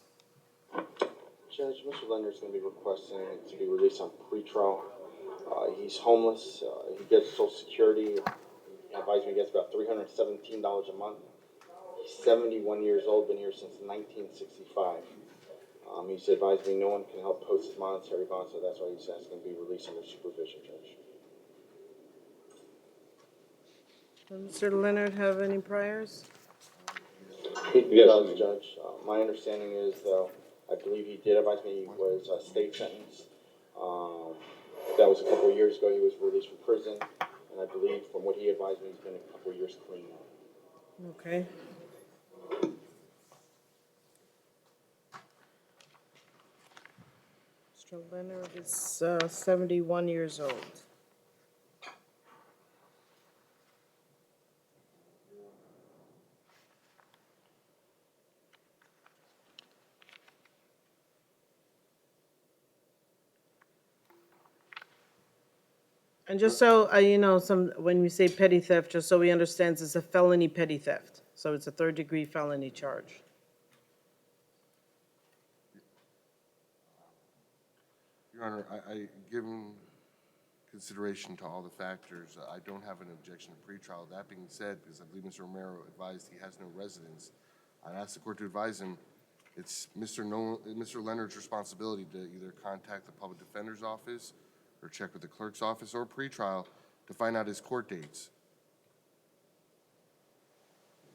Judge, Mr. Leonard's going to be requesting to be released on pretrial. He's homeless. He gets Social Security. He advised me he gets about $317 a month. He's 71 years old, been here since 1965. He's advised me no one can help post his monetary bond, so that's why he's asking to be released under supervision, Judge. Does Mr. Leonard have any priors? He does, Judge. My understanding is, though, I believe he did advise me he was a state sentence. That was a couple of years ago. He was released from prison, and I believe from what he advised me, he's been a couple of years clean now. Okay. Mr. Leonard is 71 years old. And just so, you know, when we say petty theft, just so we understand, it's a felony petty theft. So it's a 3rd-degree felony charge. Your Honor, I given consideration to all the factors, I don't have an objection to pretrial. That being said, because I believe Mr. Romero advised he has no residence, I'd ask the court to advise him it's Mr. Leonard's responsibility to either contact the public defender's office or check with the clerk's office or pretrial to find out his court dates.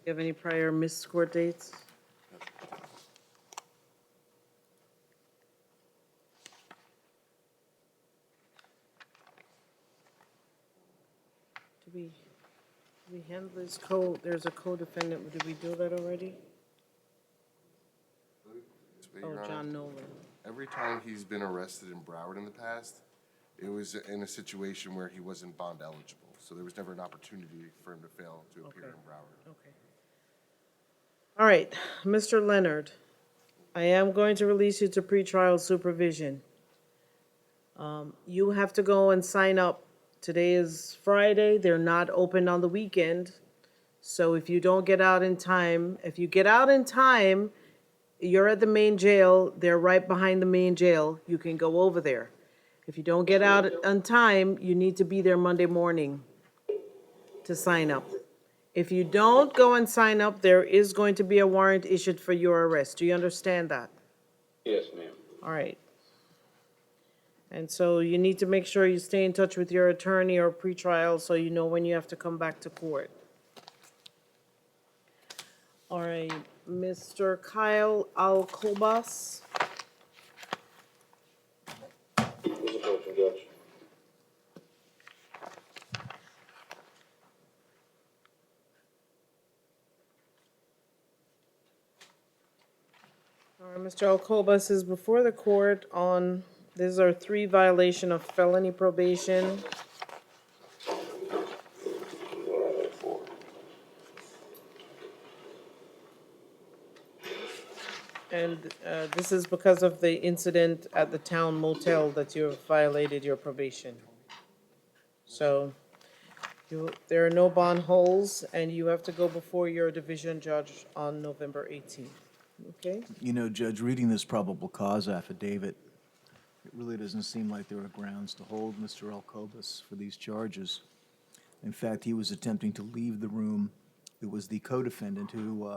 You have any prior missed court dates? Did we handle this there's a co-defendant, did we do that already? But, Oh, Your Honor, John Nolan. every time he's been arrested in Broward in the past, it was in a situation where he wasn't bond eligible. So there was never an opportunity for him to fail to appear in Broward. Okay. All right, Mr. Leonard, I am going to release you to pretrial supervision. You have to go and sign up. Today is Friday. They're not open on the weekend. So if you don't get out in time, if you get out in time, you're at the main jail. They're right behind the main jail. You can go over there. If you don't get out on time, you need to be there Monday morning to sign up. If you don't go and sign up, there is going to be a warrant issued for your arrest. Do you understand that? Yes, ma'am. All right. And so you need to make sure you stay in touch with your attorney or pretrial so you know when you have to come back to court. All right, Mr. Kyle Alcobas. Who's approaching, Judge? All right, Mr. Alcobas is before the court on, these are 3 violation of felony probation. And this is because of the incident at the town motel that you have violated your probation. So there are no bond holds, and you have to go before your division judge on November 18th. Okay? You know, Judge, reading this probable cause affidavit, it really doesn't seem like there are grounds to hold Mr. Alcobas for these charges. In fact, he was attempting to leave the room. It was the co-defendant who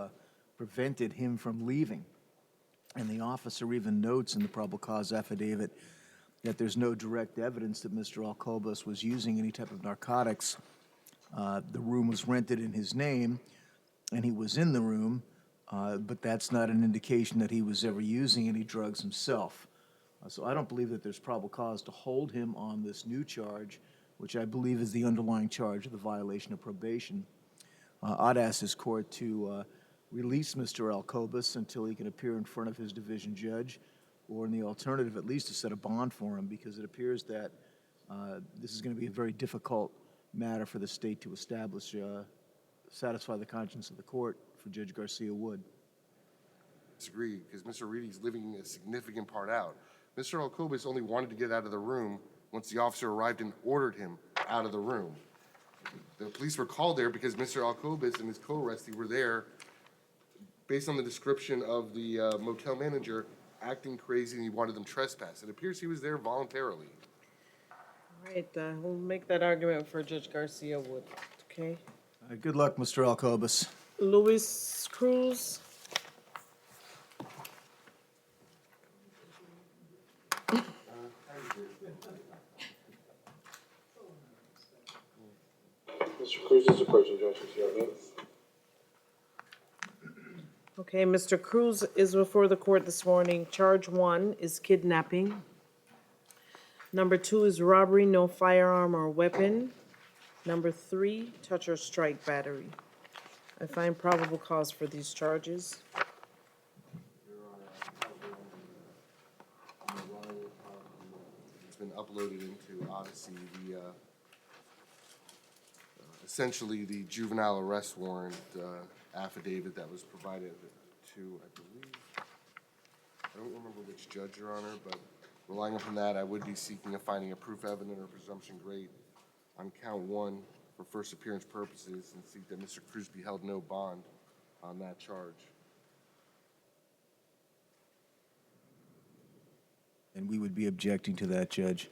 prevented him from leaving. And the officer even notes in the probable cause affidavit that there's no direct evidence that Mr. Alcobas was using any type of narcotics. The room was rented in his name, and he was in the room, but that's not an indication that he was ever using any drugs himself. So I don't believe that there's probable cause to hold him on this new charge, which I believe is the underlying charge of the violation of probation. I'd ask this court to release Mr. Alcobas until he can appear in front of his division judge, or in the alternative, at least to set a bond for him, because it appears that this is going to be a very difficult matter for the state to establish, satisfy the conscience of the court for Judge Garcia Wood. Disagree, because Mr. Reedy's living a significant part out. Mr. Alcobas only wanted to get out of the room once the officer arrived and ordered him out of the room. The police were called there because Mr. Alcobas and his co-arrestee were there based on the description of the motel manager acting crazy and he wanted them trespass. It appears he was there voluntarily. All right, we'll make that argument for Judge Garcia Wood, okay? Good luck, Mr. Alcobas. Luis Cruz. Mr. Cruz is approaching, Judge. You have minutes. Okay, Mr. Cruz is before the court this morning. Charge 1 is kidnapping. Number 2 is robbery, no firearm or weapon. Number 3, touch or strike battery. I find probable cause for these charges. It's been uploaded into Odyssey, essentially the juvenile arrest warrant affidavit that was provided to, I believe, I don't remember which judge, Your Honor, but relying upon that, I would be seeking a finding of proof evident or presumption great on count 1 for first appearance purposes and seek that Mr. Cruz be held no bond on that charge. And we would be objecting to that, Judge.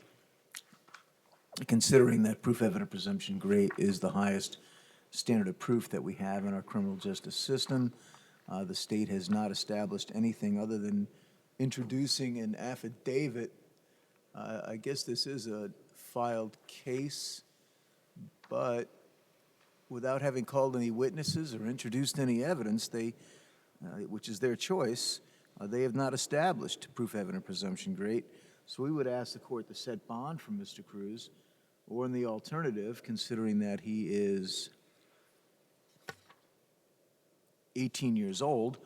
Considering that proof evident presumption great is the highest standard of proof that we have in our criminal justice system, the state has not established anything other than introducing an affidavit. I guess this is a filed case, but without having called any witnesses or introduced any evidence, which is their choice, they have not established proof evident presumption great. So we would ask the court to set bond for Mr. Cruz, or in the alternative, considering that he is 18 years old,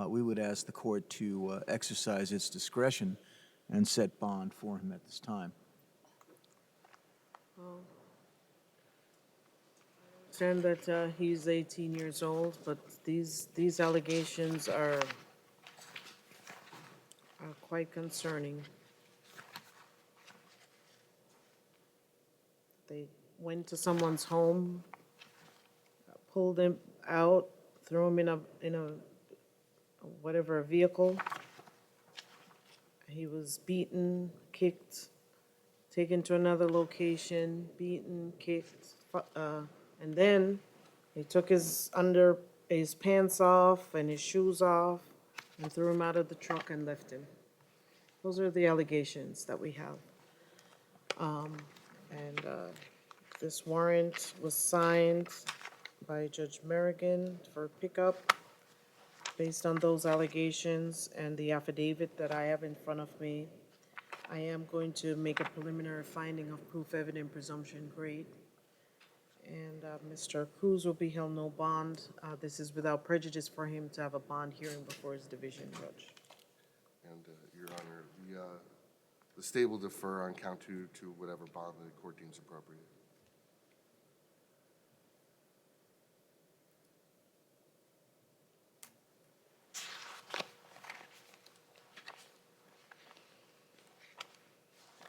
we would ask the court to exercise its discretion and set bond for him at this time. I understand that he's 18 years old, but these allegations are quite concerning. They went to someone's home, pulled him out, threw him in a whatever vehicle. He was beaten, kicked, taken to another location, beaten, kicked, and then they took his pants off and his shoes off and threw him out of the truck and left him. Those are the allegations that we have. This warrant was signed by Judge Merrigan for pickup based on those allegations and the affidavit that I have in front of me. I am going to make a preliminary finding of proof evident presumption great. And Mr. Cruz will be held no bond. This is without prejudice for him to have a bond hearing before his division judge. And, Your Honor, the state will defer on count 2 to whatever bond the court deems appropriate.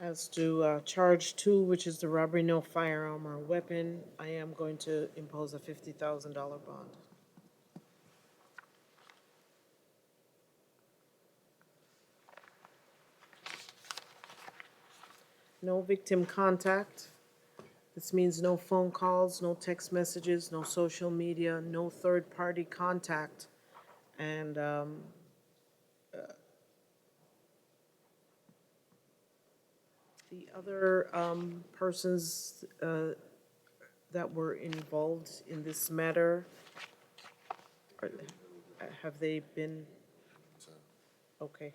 As to charge 2, which is the robbery, no firearm or weapon, I am going to impose a $50,000 bond. No victim contact. This means no phone calls, no text messages, no social media, no third-party contact. And the other persons that were involved in this matter, have they been? Okay.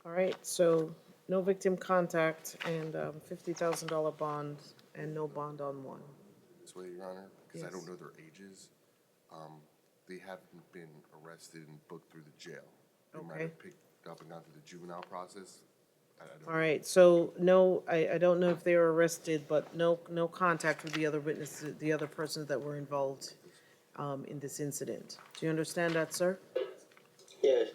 All right, so no victim contact and $50,000 bond and no bond on one. This way, Your Honor, because I Yes. don't know their ages. They haven't been arrested and booked through the jail. They might Okay. have picked up and gone through the juvenile process. I don't All right, so no, I don't know if they were arrested, but no contact with the other witnesses, the other persons that were involved in this incident. Do you understand that, sir? Yes.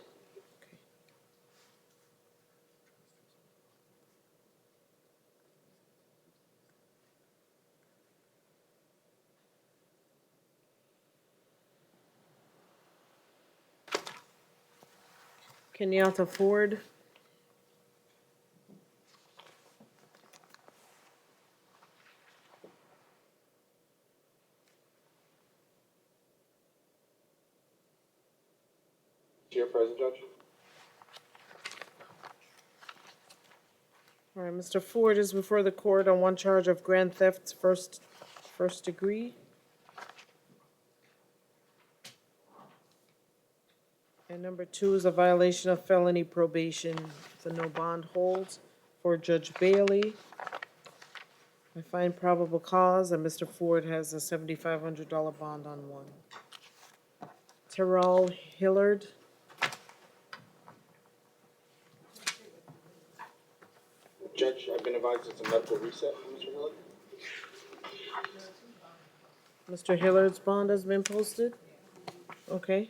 Kenyatta Ford. Chair, present, Judge. All right, Mr. Ford is before the court on one charge of grand theft first degree. And number 2 is a violation of felony probation. It's a no bond hold for Judge Bailey. I find probable cause that Mr. Ford has a $7,500 bond on one. Terrell Hillard. Judge, I've been advised it's a medical reset for Mr. Miller. Mr. Hillard's bond has been posted? Okay.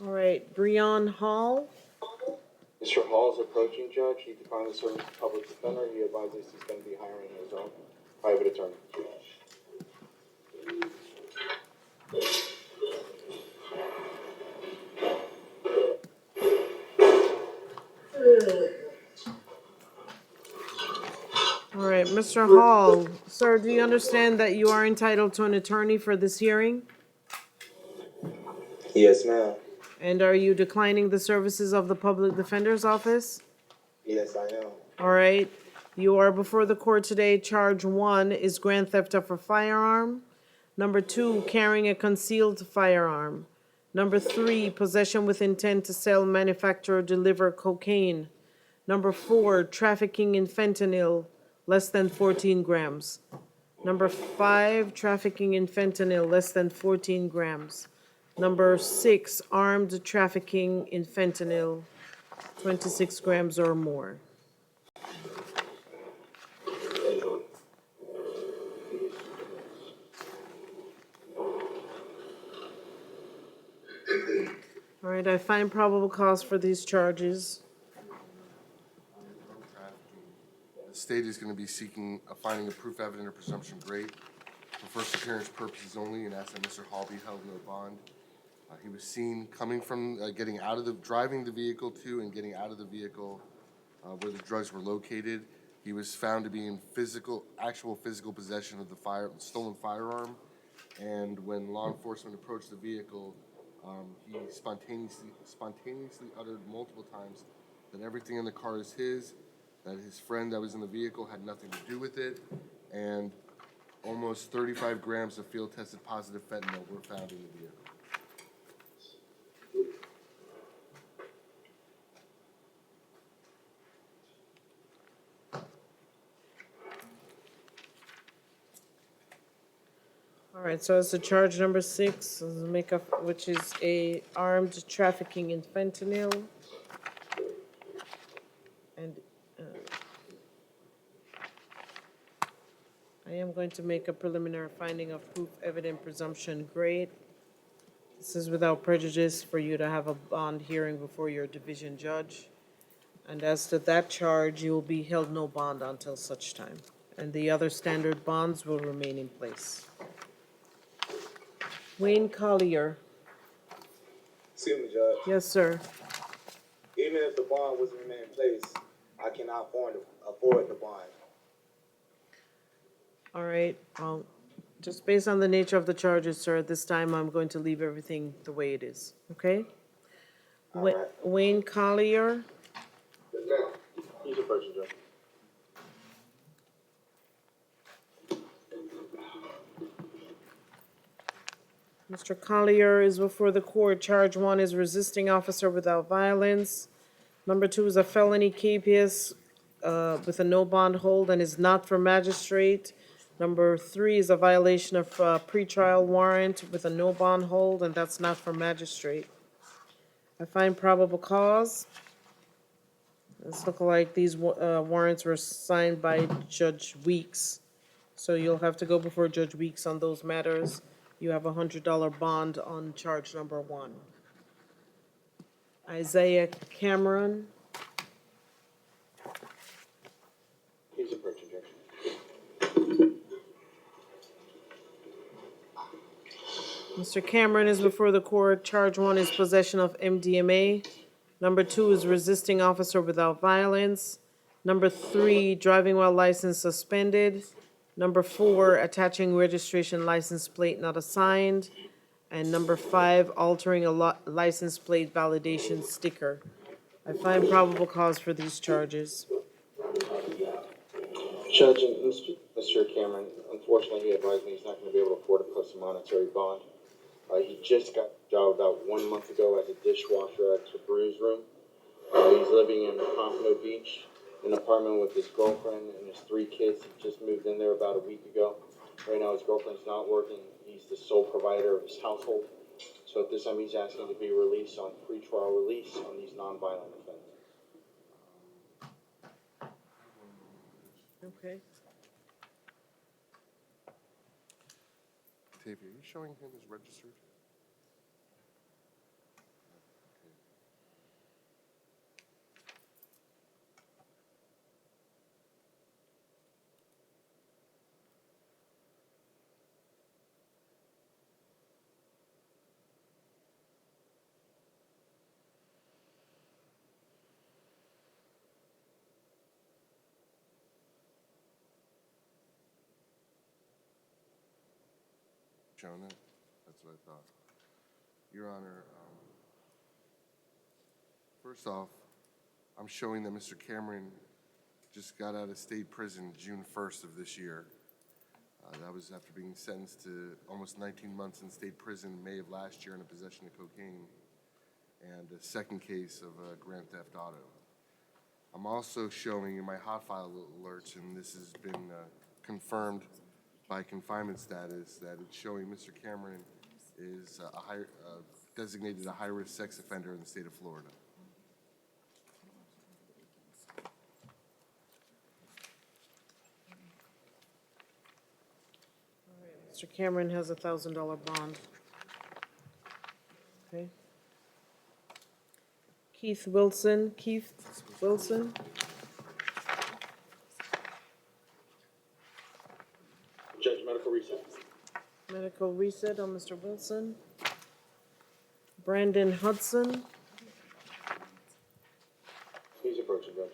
All right, Breon Hall. Mr. Hall is approaching, Judge. He declined the service of public defender. He advises he's going to be hiring his own private attorney. All right, Mr. Hall, sir, do you understand that you are entitled to an attorney for this hearing? Yes, ma'am. And are you declining the services of the public defender's office? Yes, I am. All right, you are before the court today. Charge 1 is grand theft of a firearm. Number 2, carrying a concealed firearm. Number 3, possession with intent to sell, manufacture, or deliver cocaine. Number 4, trafficking in fentanyl, less than 14 grams. Number 5, trafficking in fentanyl, less than 14 grams. Number 6, armed trafficking in fentanyl, 26 grams or more. All right, I find probable cause for these charges. The state is going to be seeking a finding of proof evident or presumption great for first appearance purposes only, and ask that Mr. Hall be held no bond. He was seen coming from, driving the vehicle to and getting out of the vehicle where the drugs were located. He was found to be in actual physical possession of the stolen firearm, and when law enforcement approached the vehicle, he spontaneously uttered multiple times that everything in the car is his, that his friend that was in the vehicle had nothing to do with it, and almost 35 grams of field-tested positive fentanyl were found in the vehicle. All right, so it's the charge number 6, which is a armed trafficking in fentanyl. And I am going to make a preliminary finding of proof evident presumption great. This is without prejudice for you to have a bond hearing before your division judge. And as to that charge, you will be held no bond until such time. And the other standard bonds will remain in place. Wayne Collier. Excuse me, Judge. Yes, sir. Even if the bond was to remain in place, I cannot afford the bond. All right, just based on the nature of the charges, sir, at this time, I'm going to leave everything the way it is, okay? Wayne Collier, Yes, ma'am. He's your person, Judge. Mr. Collier is before the court. Charge 1 is resisting officer without violence. Number 2 is a felony capias with a no bond hold and is not for magistrate. Number 3 is a violation of pretrial warrant with a no bond hold, and that's not for magistrate. I find probable cause. It's looking like these warrants were signed by Judge Weeks. So you'll have to go before Judge Weeks on those matters. You have a $100 bond on charge number 1. Isaiah Cameron, He's your person, Judge. Mr. Cameron is before the court. Charge 1 is possession of MDMA. Number 2 is resisting officer without violence. Number 3, driving while license suspended. Number 4, attaching registration license plate not assigned. And number 5, altering a license plate validation sticker. I find probable cause for these charges. Judge, and Mr. Cameron, unfortunately, he advised me he's not going to be able to afford to post a monetary bond. He just got a job about 1 month ago as a dishwasher at the Brews Room. He's living in Pompano Beach, an apartment with his girlfriend and his 3 kids. He just moved in there about a week ago. Right now, his girlfriend's not working. He's the sole provider of his household. So at this time, he's asking to be released on pretrial release on these nonviolent offenses. Okay. Tavia, are you showing him as registered? Shown it? That's what I thought. Your Honor, first off, I'm showing that Mr. Cameron just got out of state prison June 1st of this year. That was after being sentenced to almost 19 months in state prison May of last year in a possession of cocaine and a second case of grand theft auto. I'm also showing in my hot file alerts, and this has been confirmed by confinement status, that it's showing Mr. Cameron is designated a high-risk sex offender in the state of Florida. Mr. Cameron has a $1,000 bond. Okay. Keith Wilson. Judge, medical reset. Medical reset on Mr. Wilson. Brandon Hudson. He's approaching, Judge.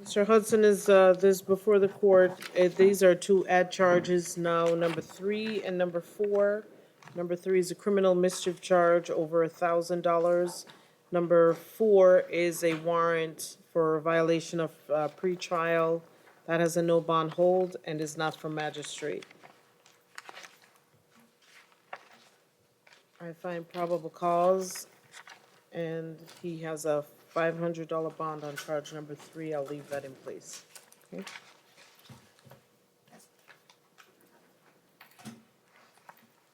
Mr. Hudson is this before the court. These are 2 add charges now, number 3 and number 4. Number 3 is a criminal mischief charge over $1,000. Number 4 is a warrant for violation of pretrial. That has a no bond hold and is not for magistrate. I find probable cause, and he has a $500 bond on charge number 3. I'll leave that in place. Okay.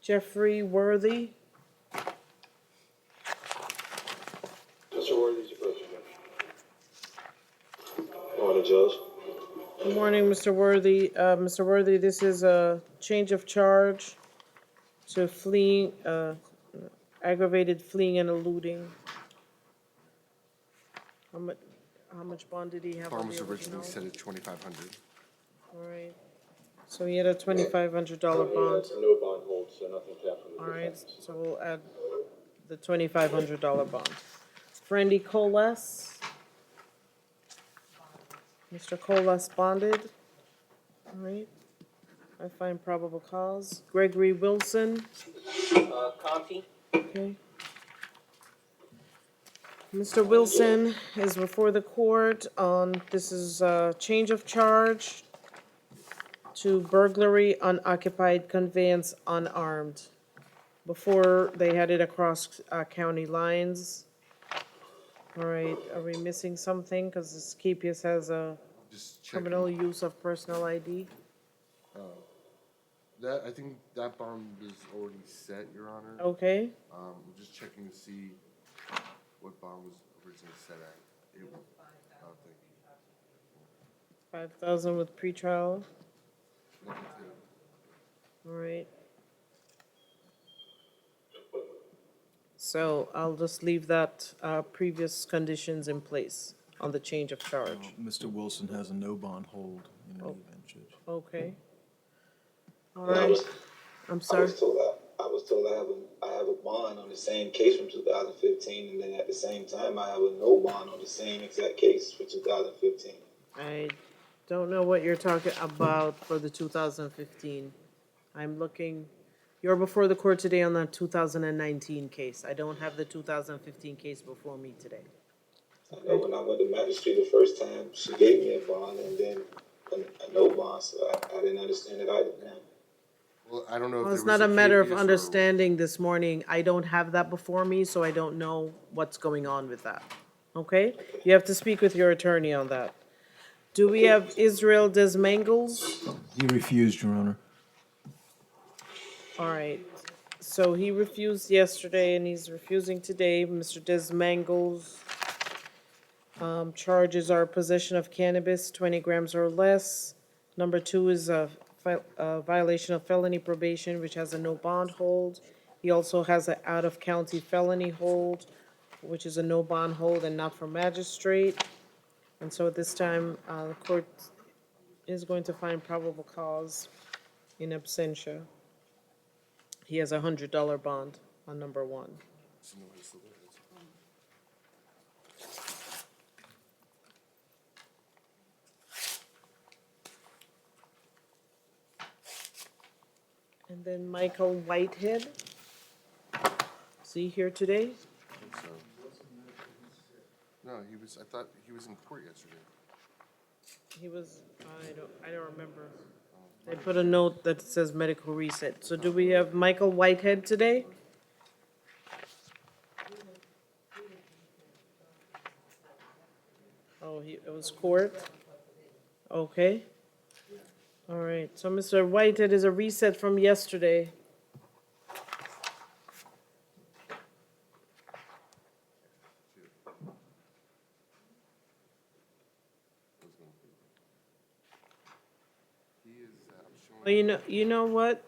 Jeffrey Worthy. Mr. Worthy's approaching, Judge. Morning, Judge. Good morning, Mr. Worthy. Mr. Worthy, this is a change of charge to fleeing, aggravated fleeing and eluding. how much bond did he have on Bond the was original? originally set at 2,500. All right. So he had a $2,500 bond. No bond hold, so nothing captured. All right, so we'll add the $2,500 bond. Brandy Colas. Mr. Colas bonded. All right. I find probable cause. Gregory Wilson. Conti? Okay. Mr. Wilson is before the court on, this is a change of charge to burglary unoccupied conveyance unarmed. Before, they had it across county lines. All right, are we missing something? Because this KPS has a Just checking. criminal use of personal ID. I think that bond was already set, Your Honor. Okay, I'm just checking to see what bond was originally set at. Thank you. 5,000 with pretrial. Nothing All right. So I'll just leave that previous conditions in place on the change of charge. Mr. Wilson has a no bond hold in any event, Judge. Okay. All And I right. was- I'm I sorry. was told I have a bond on the same case from 2015, and then at the same time, I have a no bond on the same exact case for 2015. I don't know what you're talking about for the 2015. I'm looking, you're before the court today on the 2019 case. I don't have the 2015 case before me today. I know when I went to magistrate the first time, she gave me a bond and then a no bond, so I didn't understand it either now. Well, I don't know if Well, there it's was not a matter of KPS or- understanding this morning. I don't have that before me, so I don't know what's going on with that. Okay? You have to speak with your attorney on that. Do we have Israel Desmangles? He refused, Your Honor. All right. So he refused yesterday and he's refusing today. Mr. Desmangles. Charges are possession of cannabis, 20 grams or less. Number two is a violation of felony probation, which has a no bond hold. He also has an out-of-county felony hold, which is a no bond hold and not for magistrate. And so at this time, the court is going to find probable cause in absentia. He has a $100 bond on number one. And then Michael Whitehead. Is he here today? I think so. No, I thought he was in court yesterday. He was, I don't remember. They put a note that says medical reset. So do we have Michael Whitehead today? Oh, it was court? Okay. All right, so Mr. Whitehead is a reset from yesterday. He is, I'm Well, showing, you know what?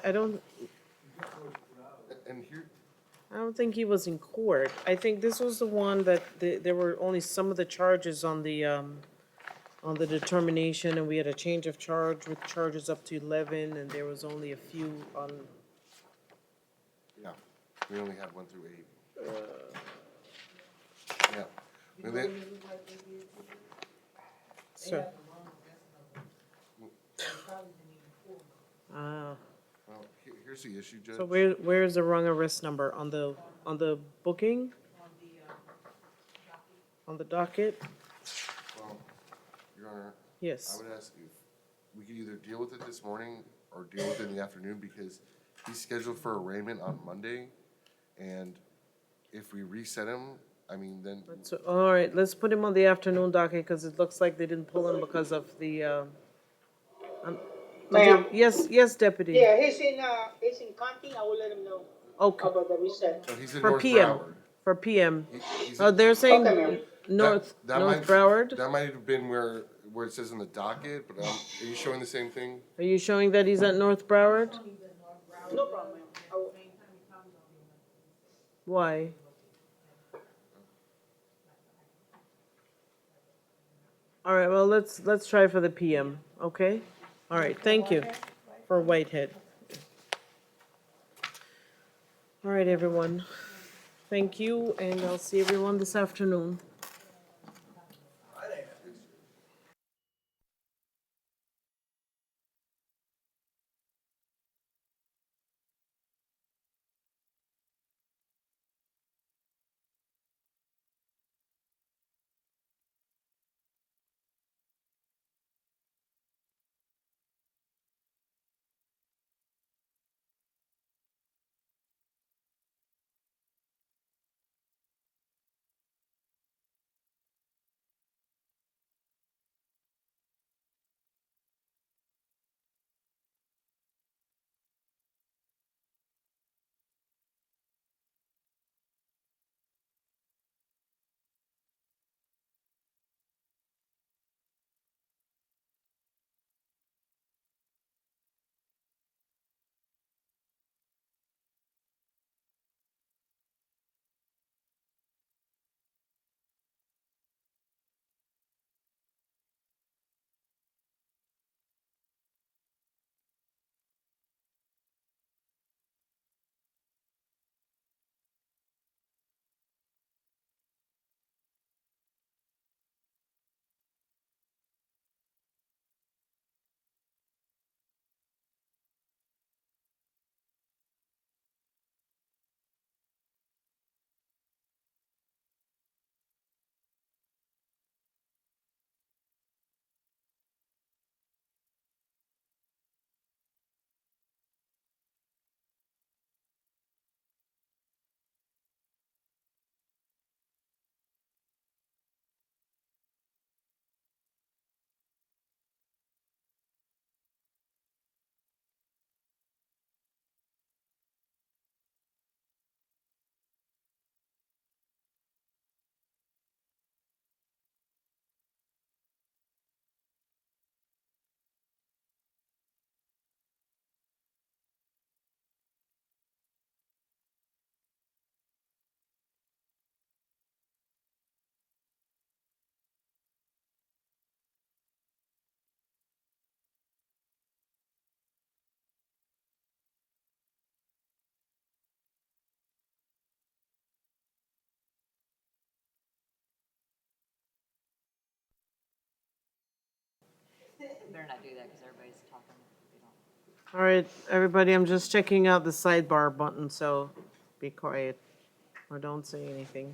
I don't, and here, I don't think he was in court. I think this was the one that there were only some of the charges on the determination, and we had a change of charge with charges up to 11, and there was only a few on, yeah, we only had 1 through 8. Yeah. And then, so. Ah, well, here's the issue, Judge. so where is the wrong arrest number? On the booking? On the docket? Well, Your Honor, I Yes. would ask if we could either deal with it this morning or deal with it in the afternoon, because he's scheduled for arraignment on Monday, and if we reset him, I mean, then, So, all right, let's put him on the afternoon docket, because it looks like they didn't pull him because of the, Ma'am? Yes, deputy. Yeah, he's in Conti, I will let him know Okay, about the reset. so he's in for North PM, Broward. for PM. He's Oh, they're saying Okay, ma'am. North That might- Broward? That might have been where it says in the docket, but are you showing the same thing? Are you showing that he's at North Broward? No problem, ma'am. I will. Why? All right, well, let's try for the PM, okay? All right, thank you for Whitehead. All right, everyone. Thank you, and I'll see everyone this afternoon. All right, everybody, I'm just checking out the sidebar button, so be quiet or don't say anything.